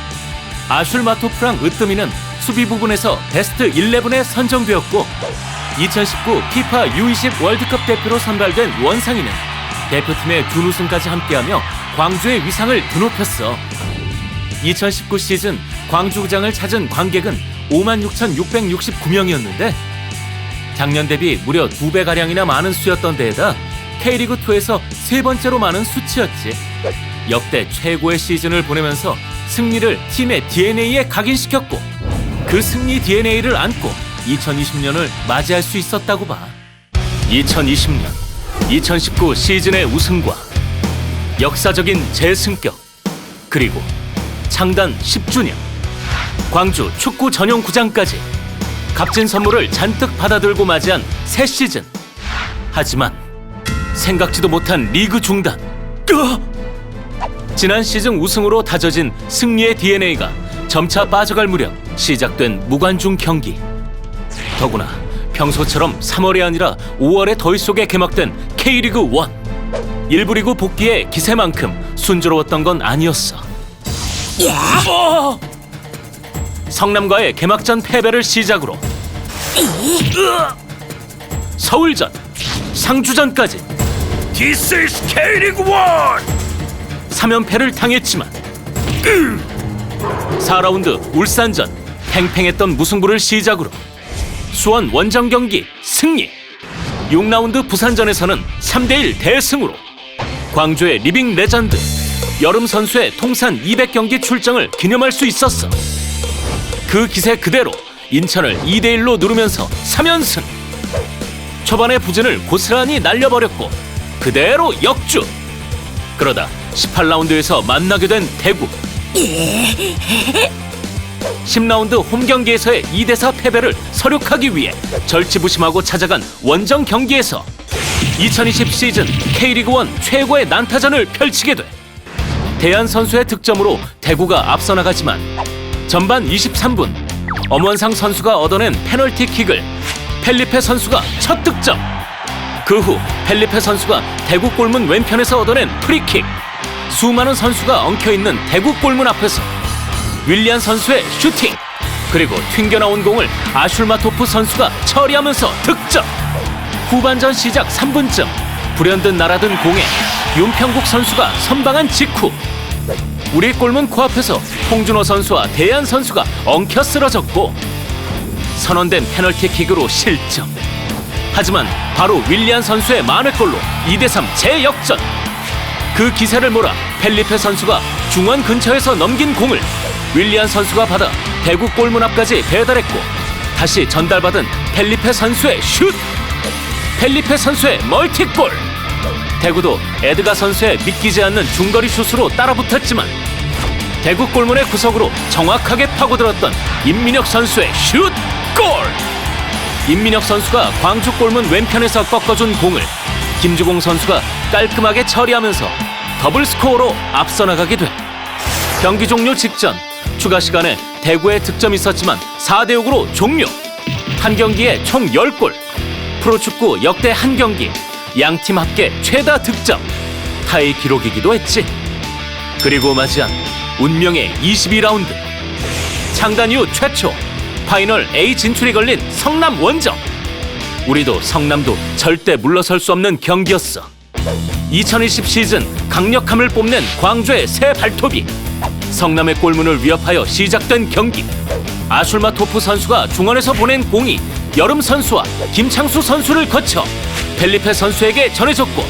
아슐마토프랑 으뜸이는 수비 부분에서 베스트 11에 선정되었고 2019 피파 U20 월드컵 대표로 선발된 원상이는 대표팀의 준우승까지 함께하며 광주의 위상을 드높였어. 2019 시즌 광주구장을 찾은 관객은 56,669명이었는데 작년 대비 무려 2배가량이나 많은 수였던 데에다 K리그2에서 세 번째로 많은 수치였지. 역대 최고의 시즌을 보내면서 승리를 팀의 DNA에 각인시켰고 그 승리 DNA를 안고 2020년을 맞이할 수 있었다고 봐. 2020년, 2019 시즌의 우승과 역사적인 재승격, 그리고 창단 10주년, 광주 축구 전용 구장까지 값진 선물을 잔뜩 받아들고 맞이한 새 시즌. 하지만 생각지도 못한 리그 중단. 지난 시즌 우승으로 다져진 승리의 DNA가 점차 빠져갈 무렵 시작된 무관중 경기. 더구나 평소처럼 3월이 아니라 5월의 더위 속에 개막된 K리그1. 일부 리그 복귀의 기세만큼 순조로웠던 건 아니었어. 성남과의 개막전 패배를 시작으로 서울전, 상주전까지 This is K리그1! 3연패를 당했지만 4라운드 울산전 팽팽했던 무승부를 시작으로 수원 원정 경기 승리. 6라운드 부산전에서는 3대1 대승으로 광주의 리빙 레전드 여름 선수의 통산 200경기 출정을 기념할 수 있었어. 그 기세 그대로 인천을 2대1로 누르면서 3연승. 초반의 부진을 고스란히 날려버렸고 그대로 역주. 그러다 18라운드에서 만나게 된 대구. 10라운드 홈 경기에서의 2대4 패배를 서력하기 위해 절치부심하고 찾아간 원정 경기에서 2020 시즌 K리그1 최고의 난타전을 펼치게 돼 대한 선수의 득점으로 대구가 앞서 나가지만 전반 23분 엄원상 선수가 얻어낸 페널티킥을 펠리페 선수가 첫 득점. 그 후 펠리페 선수가 대구 골문 왼편에서 얻어낸 프리킥. 수많은 선수가 엉켜있는 대구 골문 앞에서 윌리안 선수의 슈팅, 그리고 튕겨나온 공을 아슐마토프 선수가 처리하면서 득점. 후반전 시작 3분쯤 불현듯 날아든 공에 윤평국 선수가 선방한 직후 우리 골문 코앞에서 홍준호 선수와 대한 선수가 엉켜 쓰러졌고 선언된 페널티킥으로 실점. 하지만 바로 윌리안 선수의 만회골로 2대3 재역전. 그 기세를 몰아 펠리페 선수가 중원 근처에서 넘긴 공을 윌리안 선수가 받아 대구 골문 앞까지 배달했고 다시 전달받은 펠리페 선수의 슛! 펠리페 선수의 멀티골! 대구도 에드가 선수의 믿기지 않는 중거리 슛으로 따라붙었지만 대구 골문의 구석으로 정확하게 파고들었던 임민혁 선수의 슛! 골! 임민혁 선수가 광주 골문 왼편에서 꺾어준 공을 김주공 선수가 깔끔하게 처리하면서 더블 스코어로 앞서 나가게 돼 경기 종료 직전 추가 시간에 대구의 득점이 있었지만 4대6으로 종료. 한 경기에 총 10골. 프로축구 역대 한 경기 양팀 합계 최다 득점 타이 기록이기도 했지. 그리고 맞이한 운명의 22라운드 창단 이후 최초 파이널 A 진출이 걸린 성남 원정. 우리도 성남도 절대 물러설 수 없는 경기였어. 2020 시즌 강력함을 뽐낸 광주의 새 발톱이 성남의 골문을 위협하여 시작된 경기. 아슐마토프 선수가 중원에서 보낸 공이 여름 선수와 김창수 선수를 거쳐 펠리페 선수에게 전해졌고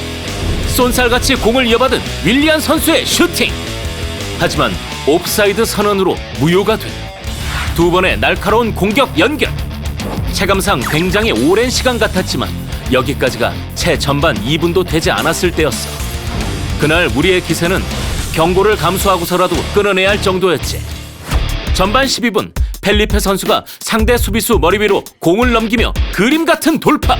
쏜살같이 공을 이어받은 윌리안 선수의 슈팅. 하지만 옵사이드 선언으로 무효가 돼 두 번의 날카로운 공격 연결. 체감상 굉장히 오랜 시간 같았지만 여기까지가 채 전반 2분도 되지 않았을 때였어. 그날 우리의 기세는 경고를 감수하고서라도 끊어내야 할 정도였지. 전반 12분 펠리페 선수가 상대 수비수 머리 위로 공을 넘기며 그림 같은 돌파.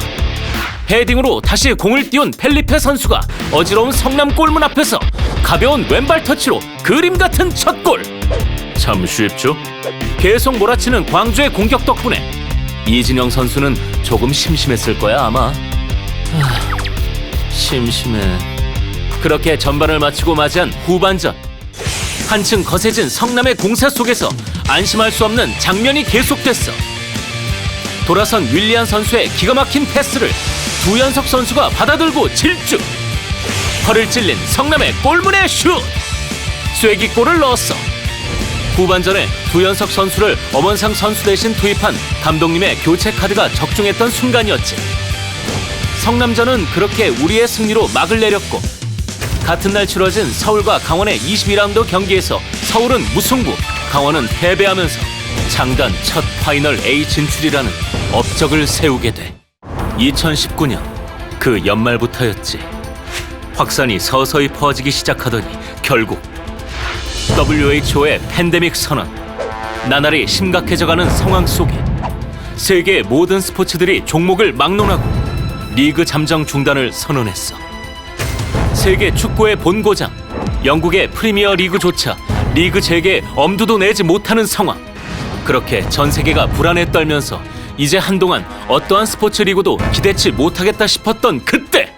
헤딩으로 다시 공을 띄운 펠리페 선수가 어지러운 성남 골문 앞에서 가벼운 왼발 터치로 그림 같은 첫 골. 참 쉽죠? 계속 몰아치는 광주의 공격 덕분에 이진영 선수는 조금 심심했을 거야 아마. 심심해. 그렇게 전반을 마치고 맞이한 후반전. 한층 거세진 성남의 공세 속에서 안심할 수 없는 장면이 계속됐어. 돌아선 윌리안 선수의 기가 막힌 패스를 두현석 선수가 받아들고 질주. 허를 찔린 성남의 골문의 슛! 쐐기골을 넣었어. 후반전에 두현석 선수를 엄원상 선수 대신 투입한 감독님의 교체 카드가 적중했던 순간이었지. 성남전은 그렇게 우리의 승리로 막을 내렸고 같은 날 치러진 서울과 강원의 22라운드 경기에서 서울은 무승부, 강원은 패배하면서 창단 첫 파이널 A 진출이라는 업적을 세우게 돼. 2019년 그 연말부터였지. 확산이 서서히 퍼지기 시작하더니 결국 WHO의 팬데믹 선언. 나날이 심각해져가는 상황 속에 세계 모든 스포츠들이 종목을 막론하고 리그 잠정 중단을 선언했어. 세계 축구의 본고장 영국의 프리미어 리그조차 리그 재개에 엄두도 내지 못하는 상황. 그렇게 전 세계가 불안에 떨면서 이제 한동안 어떠한 스포츠 리그도 기대치 못하겠다 싶었던 그때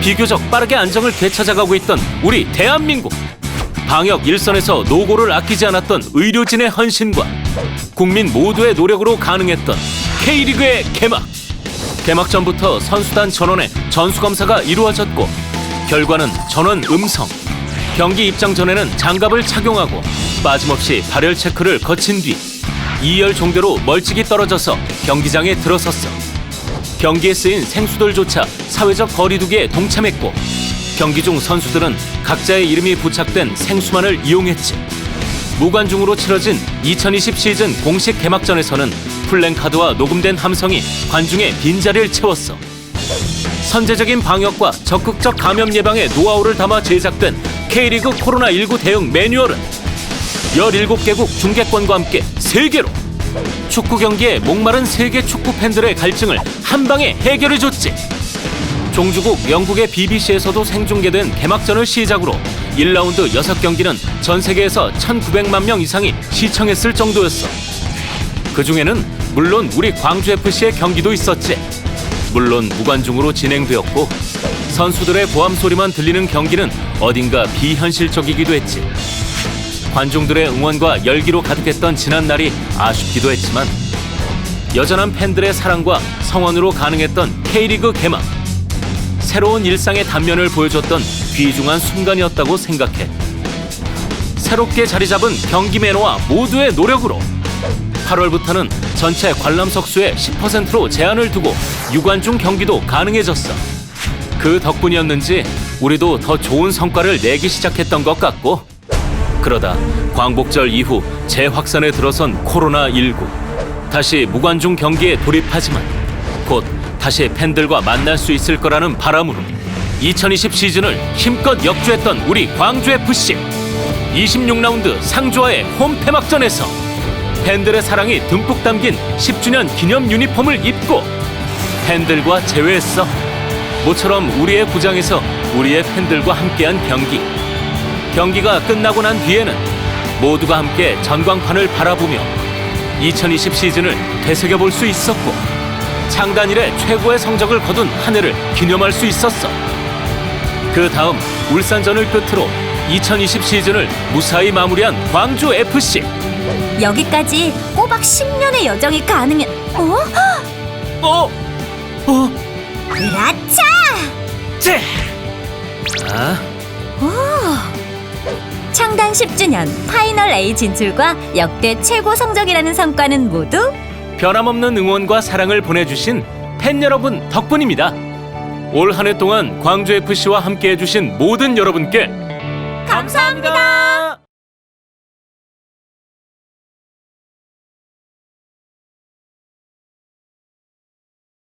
비교적 빠르게 안정을 되찾아가고 있던 우리 대한민국. 방역 일선에서 노고를 아끼지 않았던 의료진의 헌신과 국민 모두의 노력으로 가능했던 K리그의 개막. 개막 전부터 선수단 전원의 전수검사가 이루어졌고 결과는 전원 음성. 경기 입장 전에는 장갑을 착용하고 빠짐없이 발열 체크를 거친 뒤 2열 종대로 멀찍이 떨어져서 경기장에 들어섰어. 경기에 쓰인 생수들조차 사회적 거리두기에 동참했고 경기 중 선수들은 각자의 이름이 부착된 생수만을 이용했지. 무관중으로 치러진 2020 시즌 공식 개막전에서는 플랜카드와 녹음된 함성이 관중의 빈자리를 채웠어. 선제적인 방역과 적극적 감염 예방의 노하우를 담아 제작된 K리그 코로나19 대응 매뉴얼은 17개국 중계권과 함께 세계로 축구 경기에 목마른 세계 축구 팬들의 갈증을 한 방에 해결해줬지. 종주국 영국의 BBC에서도 생중계된 개막전을 시작으로 1라운드 6경기는 전 세계에서 1,900만 명 이상이 시청했을 정도였어. 그 중에는 물론 우리 광주FC의 경기도 있었지. 물론 무관중으로 진행되었고 선수들의 고함 소리만 들리는 경기는 어딘가 비현실적이기도 했지. 관중들의 응원과 열기로 가득했던 지난날이 아쉽기도 했지만 여전한 팬들의 사랑과 성원으로 가능했던 K리그 개막. 새로운 일상의 단면을 보여줬던 귀중한 순간이었다고 생각해. 새롭게 자리 잡은 경기 매너와 모두의 노력으로 8월부터는 전체 관람석 수의 10%로 제한을 두고 유관중 경기도 가능해졌어. 그 덕분이었는지 우리도 더 좋은 성과를 내기 시작했던 것 같고, 그러다 광복절 이후 재확산에 들어선 코로나19. 다시 무관중 경기에 돌입하지만 곧 다시 팬들과 만날 수 있을 거라는 바람으로 2020 시즌을 힘껏 역주했던 우리 광주FC. 26라운드 상주와의 홈 폐막전에서 팬들의 사랑이 듬뿍 담긴 10주년 기념 유니폼을 입고 팬들과 재회했어. 모처럼 우리의 구장에서 우리의 팬들과 함께한 경기. 경기가 끝나고 난 뒤에는 모두가 함께 전광판을 바라보며 2020 시즌을 되새겨볼 수 있었고 창단 이래 최고의 성적을 거둔 한 해를 기념할 수 있었어. 그 다음 울산전을 끝으로 2020 시즌을 무사히 마무리한 광주FC. 여기까지 꼬박 10년의 여정이 가능해. 으라차! 째! 아? 창단 10주년 파이널 A 진출과 역대 최고 성적이라는 성과는 모두 변함없는 응원과 사랑을 보내주신 팬 여러분 덕분입니다. 올 한 해 동안 광주FC와 함께 해주신 모든 여러분께 감사합니다.